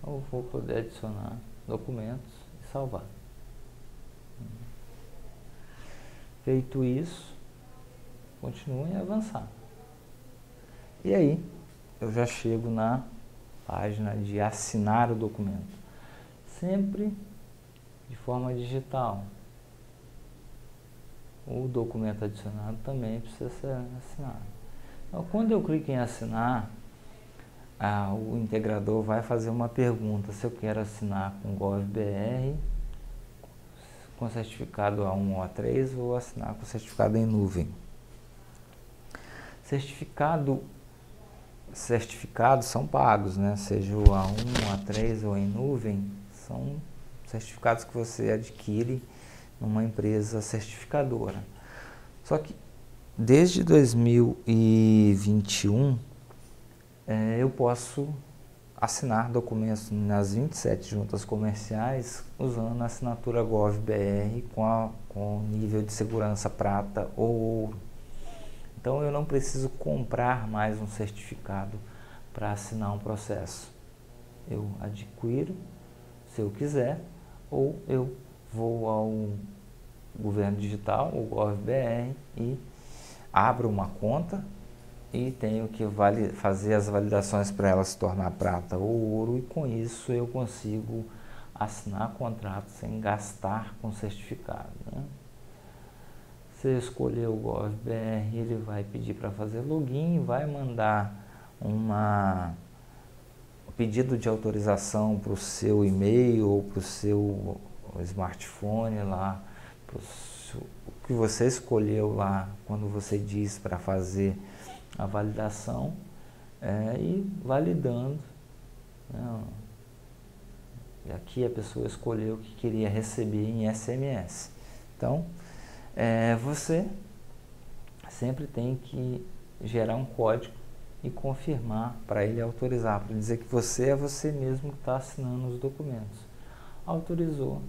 A: Eu vou poder adicionar documentos e salvar. Feito isso, continue a avançar. E aí, eu já chego na página de assinar o documento. Sempre de forma digital. o documento adicionado também precisa ser assinado. Então, quando eu clico em assinar, o integrador vai fazer uma pergunta se eu quero assinar com GovBR, com certificado A1 ou A3, ou assinar com certificado em nuvem. Certificados são pagos, né? Seja o A1, A3 ou em nuvem, são certificados que você adquire numa empresa certificadora. Só que desde 2021 eu posso assinar documentos nas 27 juntas comerciais usando a assinatura GovBR com nível de segurança prata ou ouro. Então eu não preciso comprar mais um certificado para assinar um processo. Eu adquiro, se eu quiser, ou eu vou ao Governo Digital, o GovBR, e abro uma conta e tenho que fazer as validações para ela se tornar prata ou ouro, e com isso eu consigo assinar contrato sem gastar com certificado, né? Você escolheu o GovBR, ele vai pedir para fazer login, vai mandar um pedido de autorização para o seu e-mail ou para o seu smartphone lá, o que você escolheu lá quando você diz para fazer a validação, e validando, né? E aqui a pessoa escolheu o que queria receber em SMS. Então, você sempre tem que gerar um código e confirmar para ele autorizar, para dizer que você é você mesmo que está assinando os documentos. Autorizou,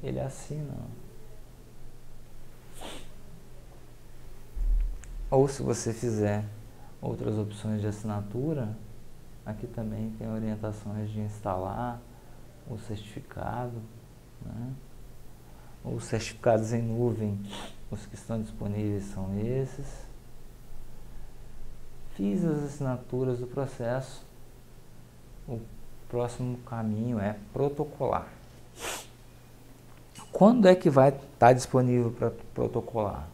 A: ele assina. Ou se você fizer outras opções de assinatura, aqui também tem orientações de instalar o certificado, né? Os certificados em nuvem, os que estão disponíveis são esses. Fiz as assinaturas do processo. O próximo caminho é protocolar. Quando é que vai estar disponível para protocolar?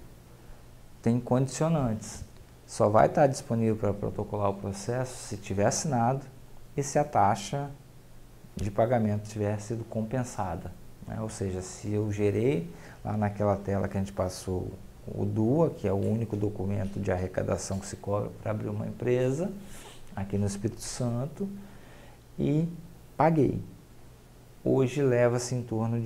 A: Tem condicionantes. Só vai estar disponível para protocolar o processo se tiver assinado e se a taxa de pagamento tiver sido compensada, né? Ou seja, se eu gerei lá naquela tela que a gente passou o DUA, que é o único documento de arrecadação que se cobra para abrir uma empresa aqui no Espírito Santo, e paguei. Hoje leva-se em torno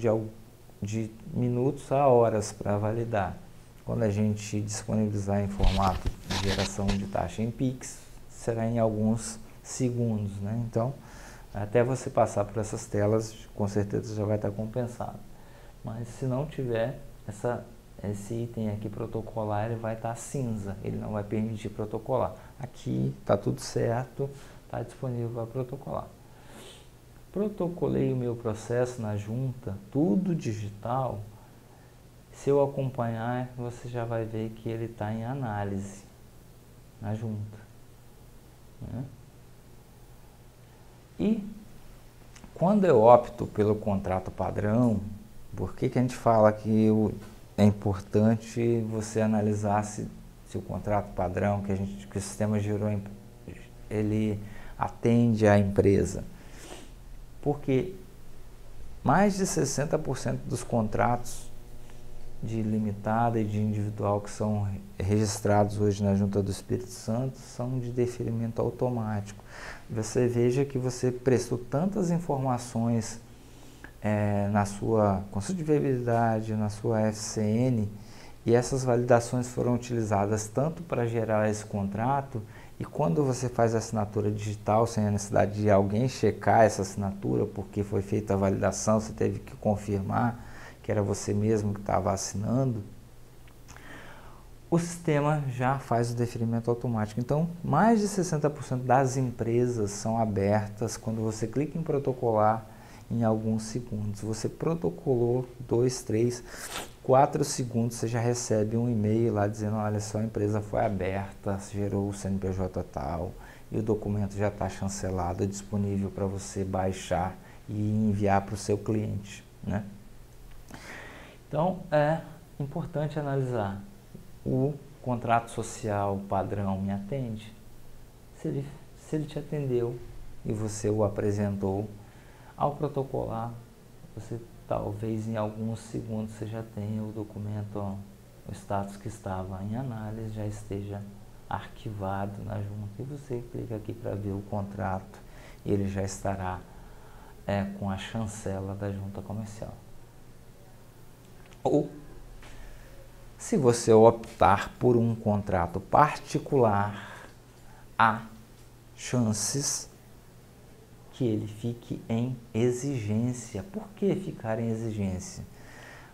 A: de minutos a horas para validar. Quando a gente disponibilizar em formato de geração de taxa em Pix, será em alguns segundos, né? Então, até você passar por essas telas, com certeza já vai estar compensado. Mas se não tiver esse item aqui protocolar, ele vai estar cinza, ele não vai permitir protocolar. Aqui está tudo certo, está disponível para protocolar. Protocolei o meu processo na junta, tudo digital. Se eu acompanhar, você já vai ver que ele está em análise na junta, né? E quando eu opto pelo contrato padrão, por que a gente fala que é importante você analisar se o contrato padrão que o sistema gerou, ele atende à empresa? Porque mais de 60% dos contratos de limitada e de individual que são registrados hoje na Junta do Espírito Santo são de deferimento automático. Você veja que você prestou tantas informações na sua consulta de viabilidade, na sua FCN, e essas validações foram utilizadas tanto para gerar esse contrato, e quando você faz a assinatura digital sem a necessidade de alguém checar essa assinatura, porque foi feita a validação, você teve que confirmar que era você mesmo que estava assinando, o sistema já faz o deferimento automático. Então, mais de 60% das empresas são abertas quando você clica em protocolar em alguns segundos. Você protocolou 2, 3, 4 segundos, você já recebe um e-mail lá dizendo: olha só, a empresa foi aberta, gerou o CNPJ tal, e o documento já está chancelado, disponível para você baixar e enviar para o seu cliente, né? Então, importante analisar: o contrato social padrão me atende? Se ele te atendeu e você o apresentou, ao protocolar, você talvez em alguns segundos você já tenha o documento, ó, o status que estava em análise já esteja arquivado na junta, e você clica aqui para ver o contrato e ele já estará com a chancela da junta comercial. Ou, se você optar por um contrato particular, há chances que ele fique em exigência. Por que ficar em exigência?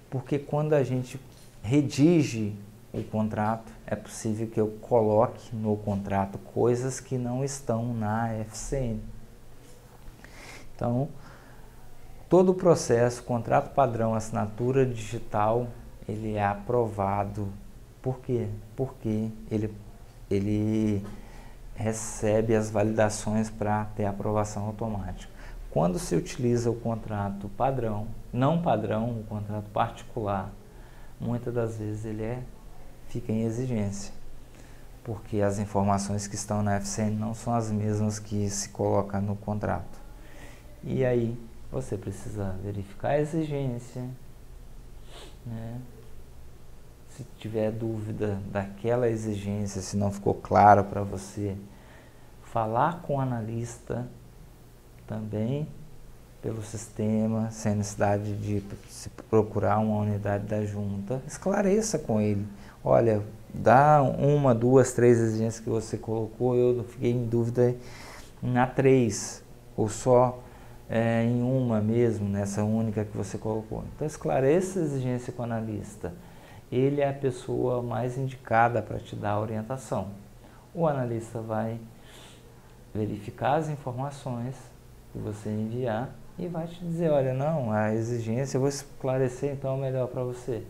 A: Porque quando a gente redige o contrato, é possível que eu coloque no contrato coisas que não estão na FCN. Então, todo o processo, contrato padrão, assinatura digital, ele é aprovado. Por quê? Porque ele recebe as validações para ter aprovação automática. Quando se utiliza o contrato padrão, não padrão, o contrato particular, muitas das vezes ele fica em exigência, porque as informações que estão na FCN não são as mesmas que se coloca no contrato. E aí você precisa verificar a exigência, né? Se tiver dúvida daquela exigência, se não ficou claro para você, falar com o analista também pelo sistema, sem necessidade de se procurar uma unidade da junta, esclareça com ele. Olha, dá uma, duas, três exigências que você colocou, eu fiquei em dúvida na 3, ou só em uma mesmo, nessa única que você colocou. Então esclareça a exigência com o analista. Ele é a pessoa mais indicada para te dar a orientação. O analista vai verificar as informações que você enviar e vai te dizer: olha, não, a exigência, eu vou esclarecer então melhor para você.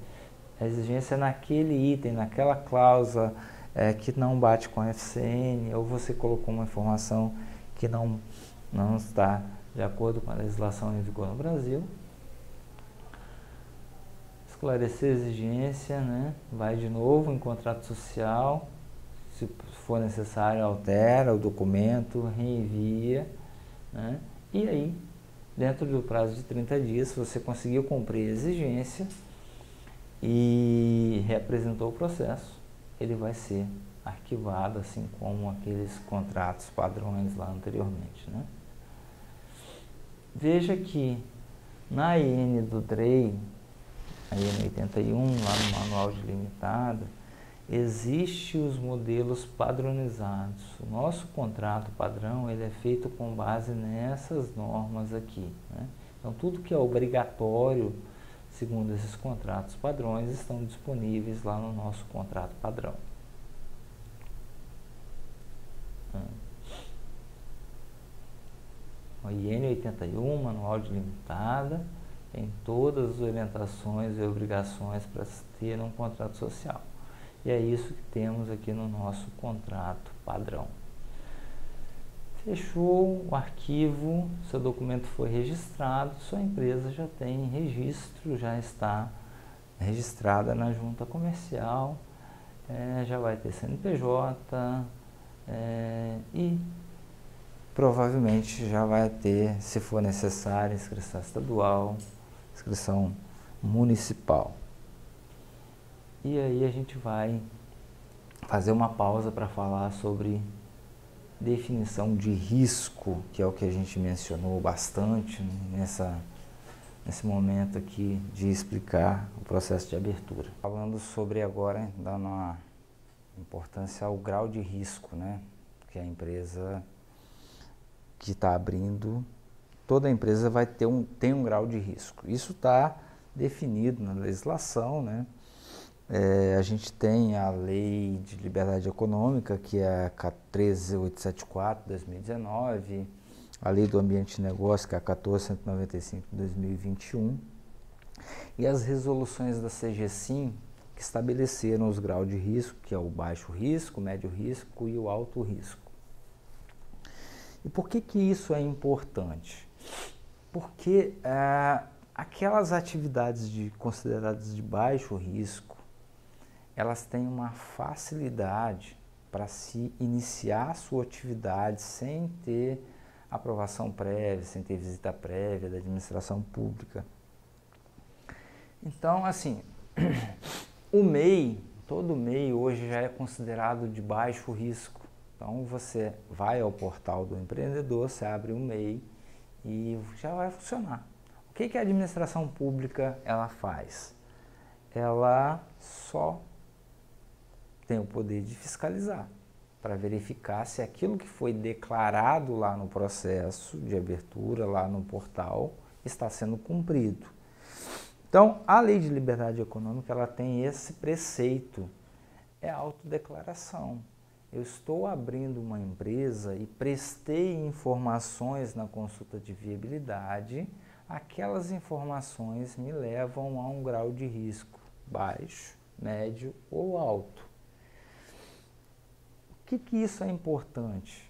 A: A exigência é naquele item, naquela cláusula que não bate com a FCN, ou você colocou uma informação que não está de acordo com a legislação em vigor no Brasil. Esclarecer a exigência, né? Vai de novo em contrato social, se for necessário altera o documento, reenvia, né? E aí, dentro do prazo de 30 dias, se você conseguiu cumprir a exigência e reapresentou o processo, ele vai ser arquivado, assim como aqueles contratos padrões lá anteriormente, né? Veja que na IN do DREI, a IN 81, lá no Manual de Limitada, existem os modelos padronizados. O nosso contrato padrão ele é feito com base nessas normas aqui, né? Então, tudo que é obrigatório, segundo esses contratos padrões, estão disponíveis lá no nosso contrato padrão. O IN 81, Manual de Limitada, tem todas as orientações e obrigações para ter um contrato social. E é isso que temos aqui no nosso contrato padrão. Fechou o arquivo, seu documento foi registrado, sua empresa já tem registro, já está registrada na junta comercial, já vai ter CNPJ e provavelmente já vai ter, se for necessário, inscrição estadual, inscrição municipal. E aí a gente vai fazer uma pausa para falar sobre definição de risco, que é o que a gente mencionou bastante nesse momento aqui de explicar o processo de abertura. Falando sobre agora, dando uma importância ao grau de risco, né? Que a empresa que está abrindo, toda empresa vai ter tem um grau de risco. Isso está definido na legislação, né? A gente tem a Lei de Liberdade Econômica, que é a 13874 de 2019, a Lei do Ambiente de Negócio, que é a 14195 de 2021, e as resoluções da CGSIM, que estabeleceram os graus de risco, que é o baixo risco, médio risco e o alto risco. E por que isso é importante? Porque aquelas atividades consideradas de baixo risco, elas têm uma facilidade para se iniciar a sua atividade sem ter aprovação prévia, sem ter visita prévia da administração pública. Então, assim, o MEI, todo MEI hoje já é considerado de baixo risco. Então, você vai ao portal do empreendedor, você abre o MEI e já vai funcionar. O que a administração pública ela faz? Ela só tem o poder de fiscalizar, para verificar se aquilo que foi declarado lá no processo de abertura, lá no portal, está sendo cumprido. Então, a Lei de Liberdade Econômica, ela tem esse preceito, é a autodeclaração. Eu estou abrindo uma empresa e prestei informações na consulta de viabilidade, aquelas informações me levam a um grau de risco baixo, médio ou alto. O que isso é importante?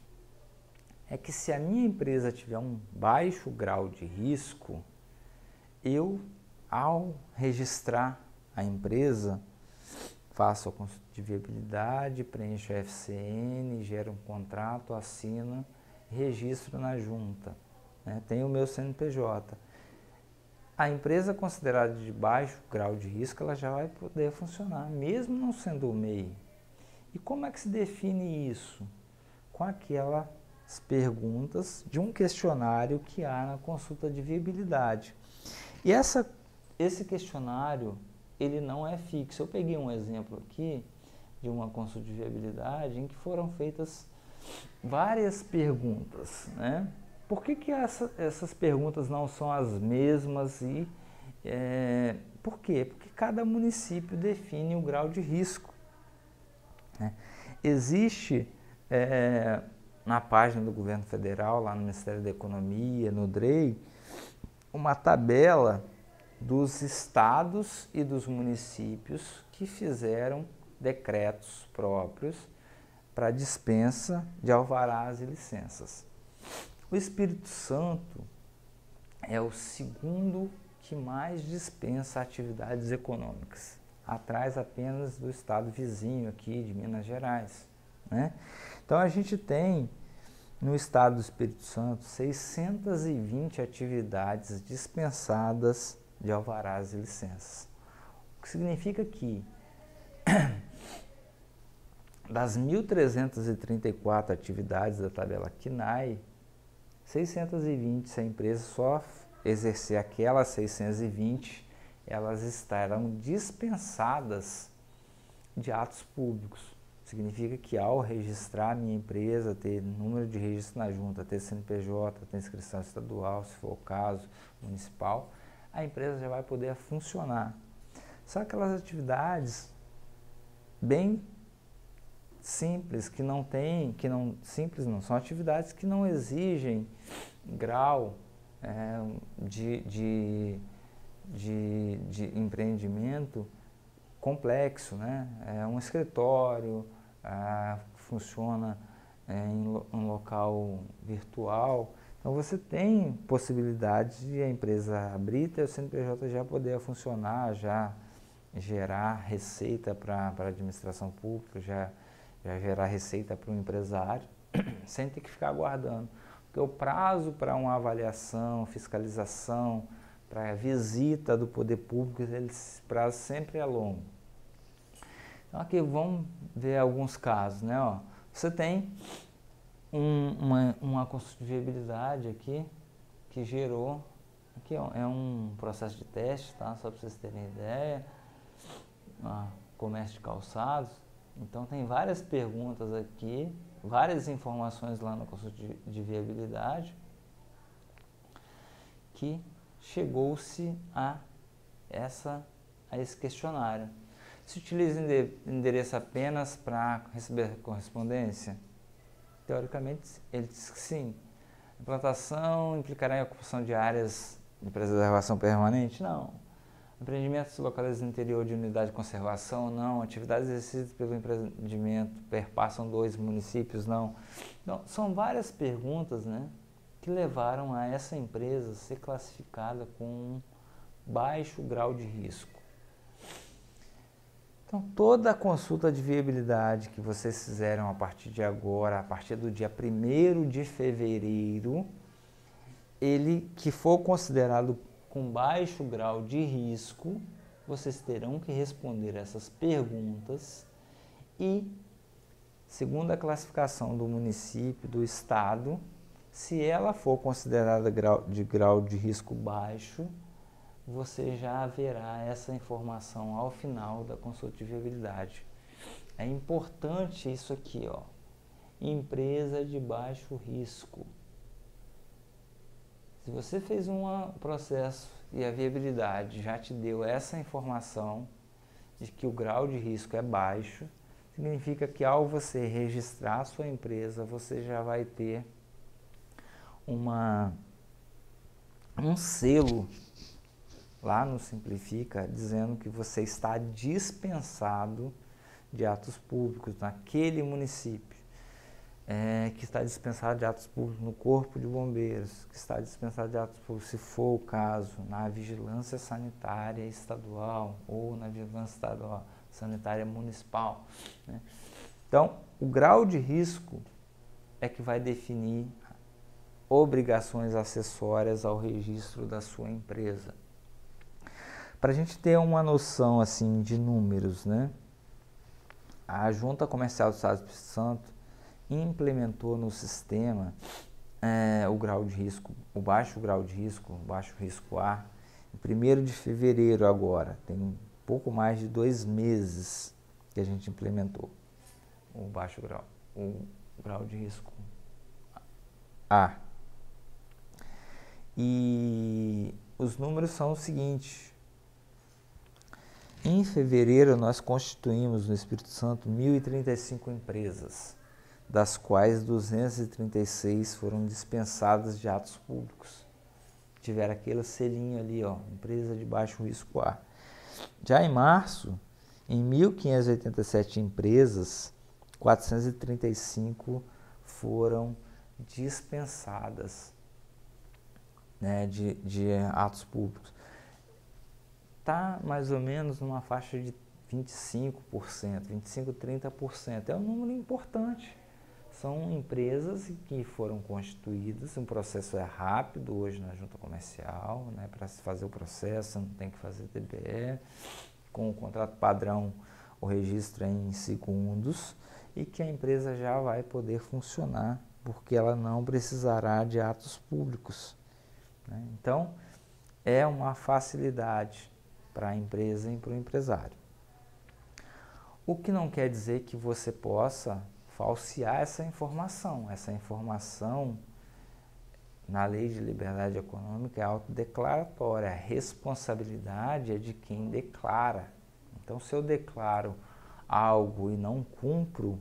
A: É que se a minha empresa tiver um baixo grau de risco, eu, ao registrar a empresa, faço a consulta de viabilidade, preencho a FCN, gero um contrato, assino, registro na junta, né? Tenho o meu CNPJ. A empresa considerada de baixo grau de risco, ela já vai poder funcionar, mesmo não sendo o MEI. E como é que se define isso? Com aquelas perguntas de um questionário que há na consulta de viabilidade. E esse questionário, ele não é fixo. Eu peguei um exemplo aqui de uma consulta de viabilidade em que foram feitas várias perguntas, né? Por que essas perguntas não são as mesmas e por quê? Porque cada município define o grau de risco, né? Existe na página do governo federal, lá no Ministério da Economia, no DREI, uma tabela dos estados e dos municípios que fizeram decretos próprios para dispensa de alvarás e licenças. O Espírito Santo é o segundo que mais dispensa atividades econômicas, atrás apenas do estado vizinho aqui de Minas Gerais, né? Então a gente tem no estado do Espírito Santo 620 atividades dispensadas de alvarás e licenças, o que significa que das 1.334 atividades da tabela CNAE, 620, se a empresa só exercer aquelas 620, elas estarão dispensadas de atos públicos. Significa que ao registrar a minha empresa, ter número de registro na junta, ter CNPJ, ter inscrição estadual, se for o caso, municipal, a empresa já vai poder funcionar. São aquelas atividades bem simples, são atividades que não exigem grau de empreendimento complexo, né? É um escritório, funciona em um local virtual. Então você tem possibilidade de a empresa abrir e o CNPJ já poder funcionar, já gerar receita para a administração pública, já gerar receita para o empresário, sem ter que ficar aguardando. Porque o prazo para uma avaliação, fiscalização, para a visita do poder público, esse prazo sempre é longo. Então aqui vamos ver alguns casos, né? Ó, você tem uma consulta de viabilidade aqui que gerou, aqui ó, é um processo de teste, tá? Só para vocês terem ideia, comércio de calçados. Então tem várias perguntas aqui, várias informações lá na consulta de viabilidade que chegou-se a esse questionário. Se utiliza endereço apenas para receber correspondência? Teoricamente, ele diz que sim. A implantação implicará em ocupação de áreas de preservação permanente? Não. Empreendimentos localizados no interior de unidade de conservação? Não. Atividades exercidas pelo empreendimento perpassam 2 municípios? Não. Então, são várias perguntas, né, que levaram a essa empresa ser classificada com baixo grau de risco. Então, toda a consulta de viabilidade que vocês fizeram a partir de agora, a partir do dia 1º de fevereiro, ele que for considerado com baixo grau de risco, vocês terão que responder essas perguntas e, segundo a classificação do município, do estado, se ela for considerada grau de risco baixo, você já haverá essa informação ao final da consulta de viabilidade. É importante isso aqui, ó. Empresa de baixo risco. Se você fez um processo e a viabilidade já te deu essa informação de que o grau de risco é baixo, significa que ao você registrar a sua empresa, você já vai ter um selo lá no Simplifica dizendo que você está dispensado de atos públicos naquele município. Que está dispensado de atos públicos no Corpo de Bombeiros, que está dispensado de atos públicos, se for o caso, na Vigilância Sanitária Estadual ou na Vigilância Estadual, Sanitária Municipal, né? Então, o grau de risco é que vai definir obrigações acessórias ao registro da sua empresa. Para a gente ter uma noção assim, de números, né? A Junta Comercial do Estado do Espírito Santo implementou no sistema o grau de risco, o baixo grau de risco, o baixo risco A, em 1º de fevereiro agora, tem um pouco mais de 2 meses que a gente implementou o baixo grau, o grau de risco A. E os números são os seguintes: em fevereiro nós constituímos no Espírito Santo 1.035 empresas, das quais 236 foram dispensadas de atos públicos. Tiveram aquele selinho ali, ó, empresa de baixo risco A. Já em março, em 1.587 empresas, 435 foram dispensadas, né, de atos públicos. Está mais ou menos numa faixa de 25%, 25%, 30%. É um número importante. São empresas que foram constituídas, o processo é rápido hoje na Junta Comercial, né? Para se fazer o processo não tem que fazer TBE, com o contrato padrão o registro é em segundos e que a empresa já vai poder funcionar, porque ela não precisará de atos públicos, né? Então, é uma facilidade para a empresa e para o empresário. O que não quer dizer que você possa falsear essa informação. Essa informação, na Lei de Liberdade Econômica, é autodeclaratória. A responsabilidade é de quem declara. Então, se eu declaro algo e não cumpro,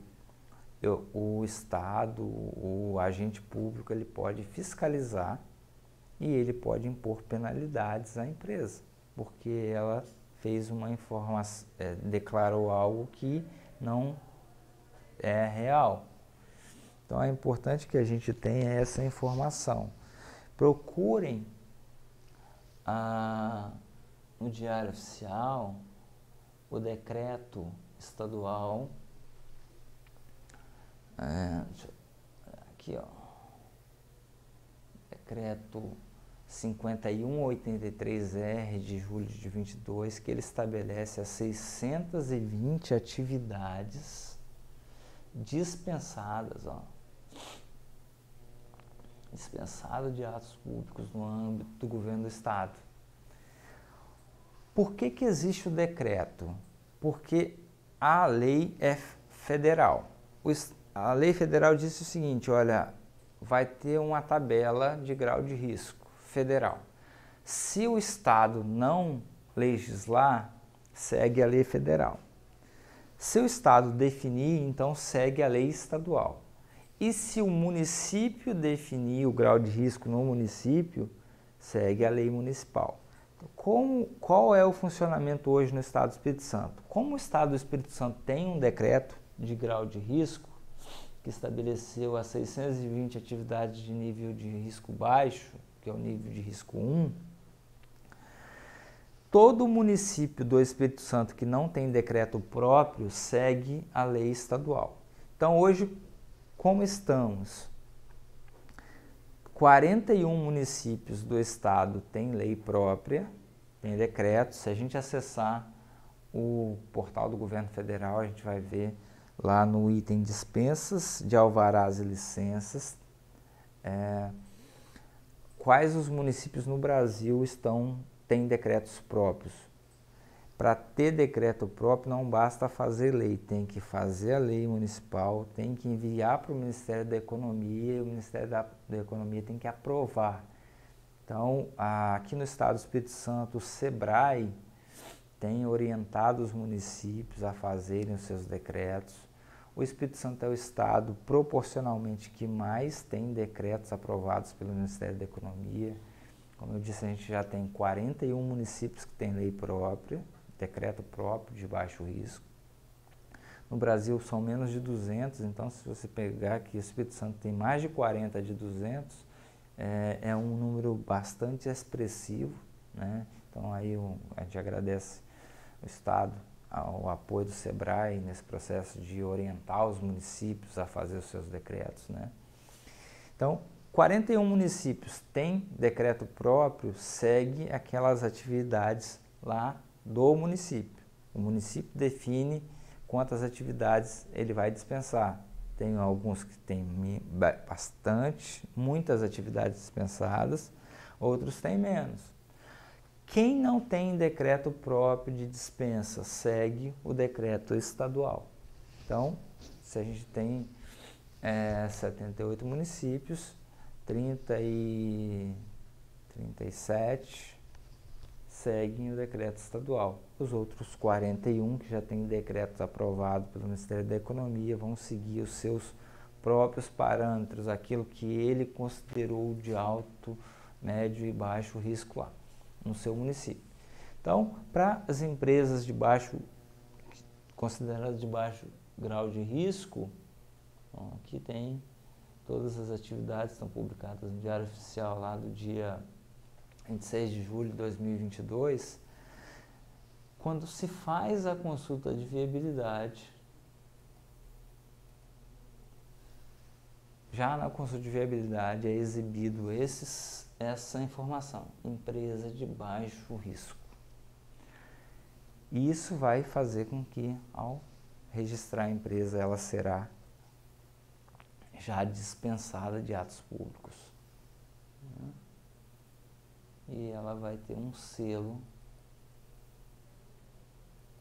A: o Estado, o agente público, ele pode fiscalizar e ele pode impor penalidades à empresa, porque ela fez uma informação, declarou algo que não é real. Então é importante que a gente tenha essa informação. Procurem no Diário Oficial o decreto estadual, aqui ó, decreto 5183R de julho de 22, que ele estabelece as 620 atividades dispensadas, ó, dispensado de atos públicos no âmbito do governo do Estado. Por que que existe o decreto? Porque a lei é federal. A lei federal disse o seguinte, olha, vai ter uma tabela de grau de risco federal. Se o Estado não legislar, segue a lei federal. Se o Estado definir, então segue a lei estadual. E se o município definir o grau de risco no município, segue a lei municipal. Qual é o funcionamento hoje no Estado do Espírito Santo? Como o Estado do Espírito Santo tem um decreto de grau de risco, que estabeleceu as 620 atividades de nível de risco baixo, que é o nível de risco 1, todo município do Espírito Santo que não tem decreto próprio segue a lei estadual. Então, hoje, como estamos? 41 municípios do estado têm lei própria, tem decreto. Se a gente acessar o portal do governo federal, a gente vai ver lá no item dispensas de alvarás e licenças, quais os municípios no Brasil têm decretos próprios. Para ter decreto próprio não basta fazer lei, tem que fazer a lei municipal, tem que enviar para o Ministério da Economia e o Ministério da Economia tem que aprovar. Então, aqui no estado do Espírito Santo, o SEBRAE tem orientado os municípios a fazerem os seus decretos. O Espírito Santo é o estado proporcionalmente que mais tem decretos aprovados pelo Ministério da Economia. Como eu disse, a gente já tem 41 municípios que têm lei própria, decreto próprio de baixo risco. No Brasil são menos de 200, então se você pegar que o Espírito Santo tem mais de 40 de 200, é um número bastante expressivo, né? Então aí a gente agradece o Estado, o apoio do SEBRAE nesse processo de orientar os municípios a fazer os seus decretos, né? Então, 41 municípios têm decreto próprio, segue aquelas atividades lá do município. O município define quantas atividades ele vai dispensar. Tem alguns que têm muitas atividades dispensadas, outros têm menos. Quem não tem decreto próprio de dispensa segue o decreto estadual. Então, se a gente tem 78 municípios, 37 seguem o decreto estadual. Os outros 41 que já têm decretos aprovados pelo Ministério da Economia vão seguir os seus próprios parâmetros, aquilo que ele considerou de alto, médio e baixo risco lá no seu município. Então, para as empresas consideradas de baixo grau de risco, aqui tem todas as atividades, estão publicadas no Diário Oficial lá do dia 26 de julho de 2022, quando se faz a consulta de viabilidade, já na consulta de viabilidade é exibido essa informação, empresa de baixo risco. E isso vai fazer com que, ao registrar a empresa, ela será já dispensada de atos públicos. E ela vai ter um selo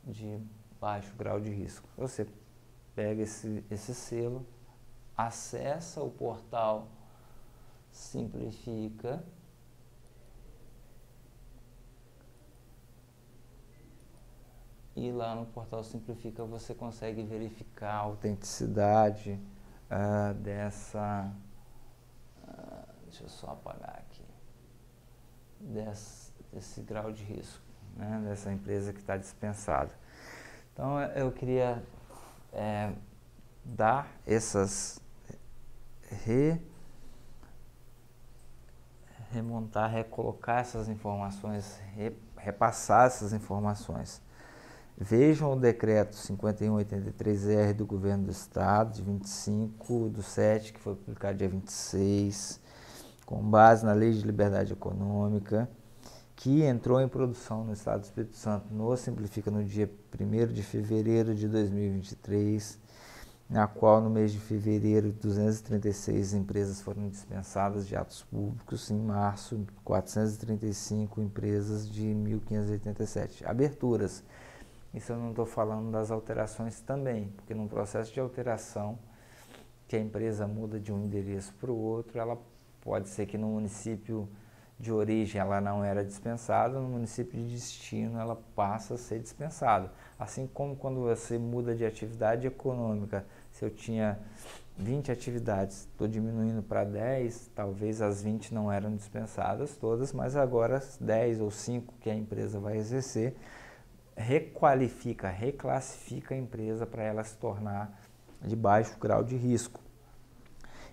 A: de baixo grau de risco. Você pega esse selo, acessa o portal Simplifica e lá no portal Simplifica você consegue verificar a autenticidade deixa eu só apagar aqui, desse grau de risco, né, dessa empresa que está dispensada. Então eu queria dar remontar, recolocar essas informações, repassar essas informações. Vejam o decreto 5183R do Governo do Estado, de 25/7, que foi publicado dia 26, com base na Lei de Liberdade Econômica, que entrou em produção no Estado do Espírito Santo, Simplifica no dia 1º de fevereiro de 2023, na qual no mês de fevereiro 236 empresas foram dispensadas de atos públicos, em março 435 empresas de 1.587. Aberturas. Isso eu não estou falando das alterações também, porque no processo de alteração, que a empresa muda de um endereço para o outro, ela pode ser que no município de origem ela não era dispensada, no município de destino ela passa a ser dispensada. Assim como quando você muda de atividade econômica, se eu tinha 20 atividades, estou diminuindo para 10, talvez as 20 não eram dispensadas todas, mas agora as 10 ou 5 que a empresa vai exercer, reclassifica a empresa para ela se tornar de baixo grau de risco.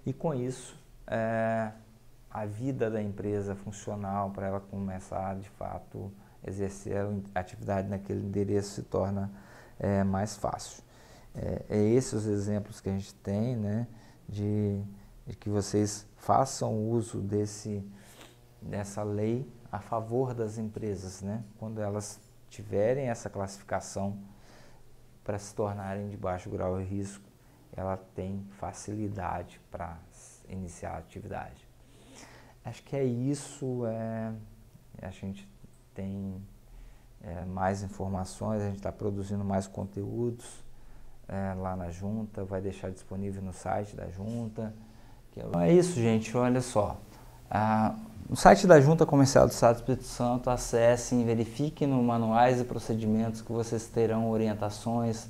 A: E com isso, a vida da empresa funcional, para ela começar de fato exercer a atividade naquele endereço se torna mais fácil. Esses os exemplos que a gente tem, né, de que vocês façam uso dessa lei a favor das empresas, né, quando elas tiverem essa classificação para se tornarem de baixo grau de risco, ela tem facilidade para iniciar a atividade. Acho que é isso. A gente tem mais informações, a gente está produzindo mais conteúdos lá na Junta, vai deixar disponível no site da Junta. É isso, gente, olha só. No site da Junta Comercial do Estado do Espírito Santo, acessem, verifiquem no manuais e procedimentos que vocês terão orientações,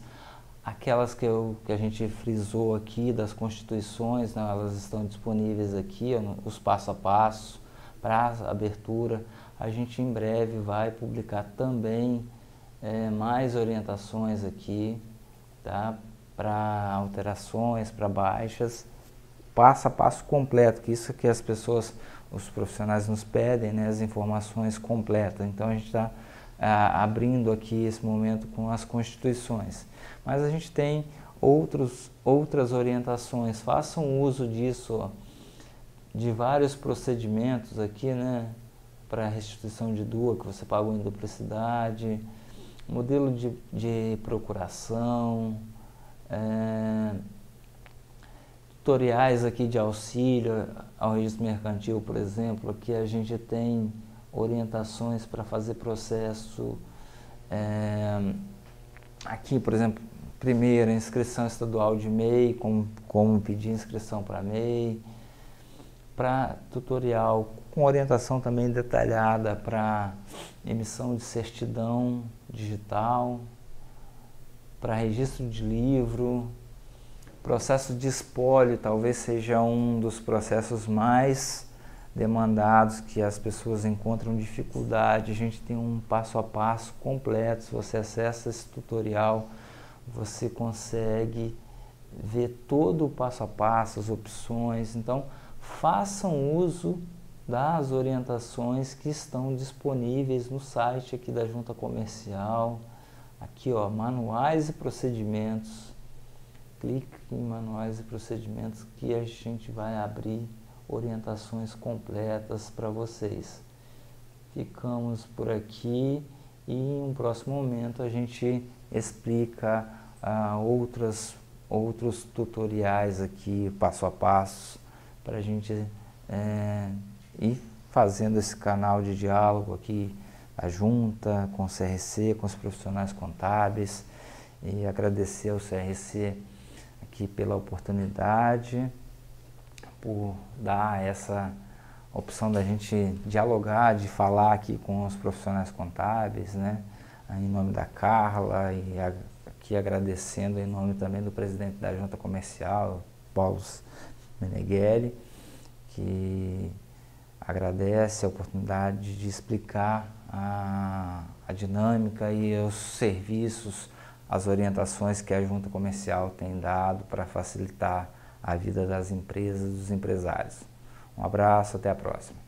A: aquelas que a gente frisou aqui das constituições, né, elas estão disponíveis aqui, os passo a passo para a abertura. A gente em breve vai publicar também mais orientações aqui, tá, para alterações, para baixas, passo a passo completo, que isso que as pessoas, os profissionais nos pedem, né, as informações completas. Então a gente está abrindo aqui esse momento com as constituições. Mas a gente tem outras orientações, façam uso disso, ó, de vários procedimentos aqui, né, para restituição de DUA, que você pagou em duplicidade, modelo de procuração, tutoriais aqui de auxílio ao registro mercantil, por exemplo. Aqui a gente tem orientações para fazer processo, aqui, por exemplo, primeiro, inscrição estadual de MEI, como pedir inscrição para MEI, para tutorial com orientação também detalhada para emissão de certidão digital, para registro de livro, processo de espólio, talvez seja um dos processos mais demandados, que as pessoas encontram dificuldade. A gente tem um passo a passo completo. Se você acessa esse tutorial, você consegue ver todo o passo a passo, as opções. Então, façam uso das orientações que estão disponíveis no site aqui da Junta Comercial. Aqui, ó, manuais e procedimentos. Clique em manuais e procedimentos que a gente vai abrir orientações completas para vocês. Ficamos por aqui e em um próximo momento a gente explica outros tutoriais aqui, passo a passo, para a gente ir fazendo esse canal de diálogo aqui, a Junta, com o CRC, com os profissionais contábeis, e agradecer ao CRC aqui pela oportunidade, por dar essa opção da gente dialogar, de falar aqui com os profissionais contábeis, né? Em nome da Carla, e aqui agradecendo em nome também do presidente da Junta Comercial, Paulo Meneghelli, que agradece a oportunidade de explicar a dinâmica e os serviços, as orientações que a Junta Comercial tem dado para facilitar a vida das empresas e dos empresários. Um abraço, até a próxima.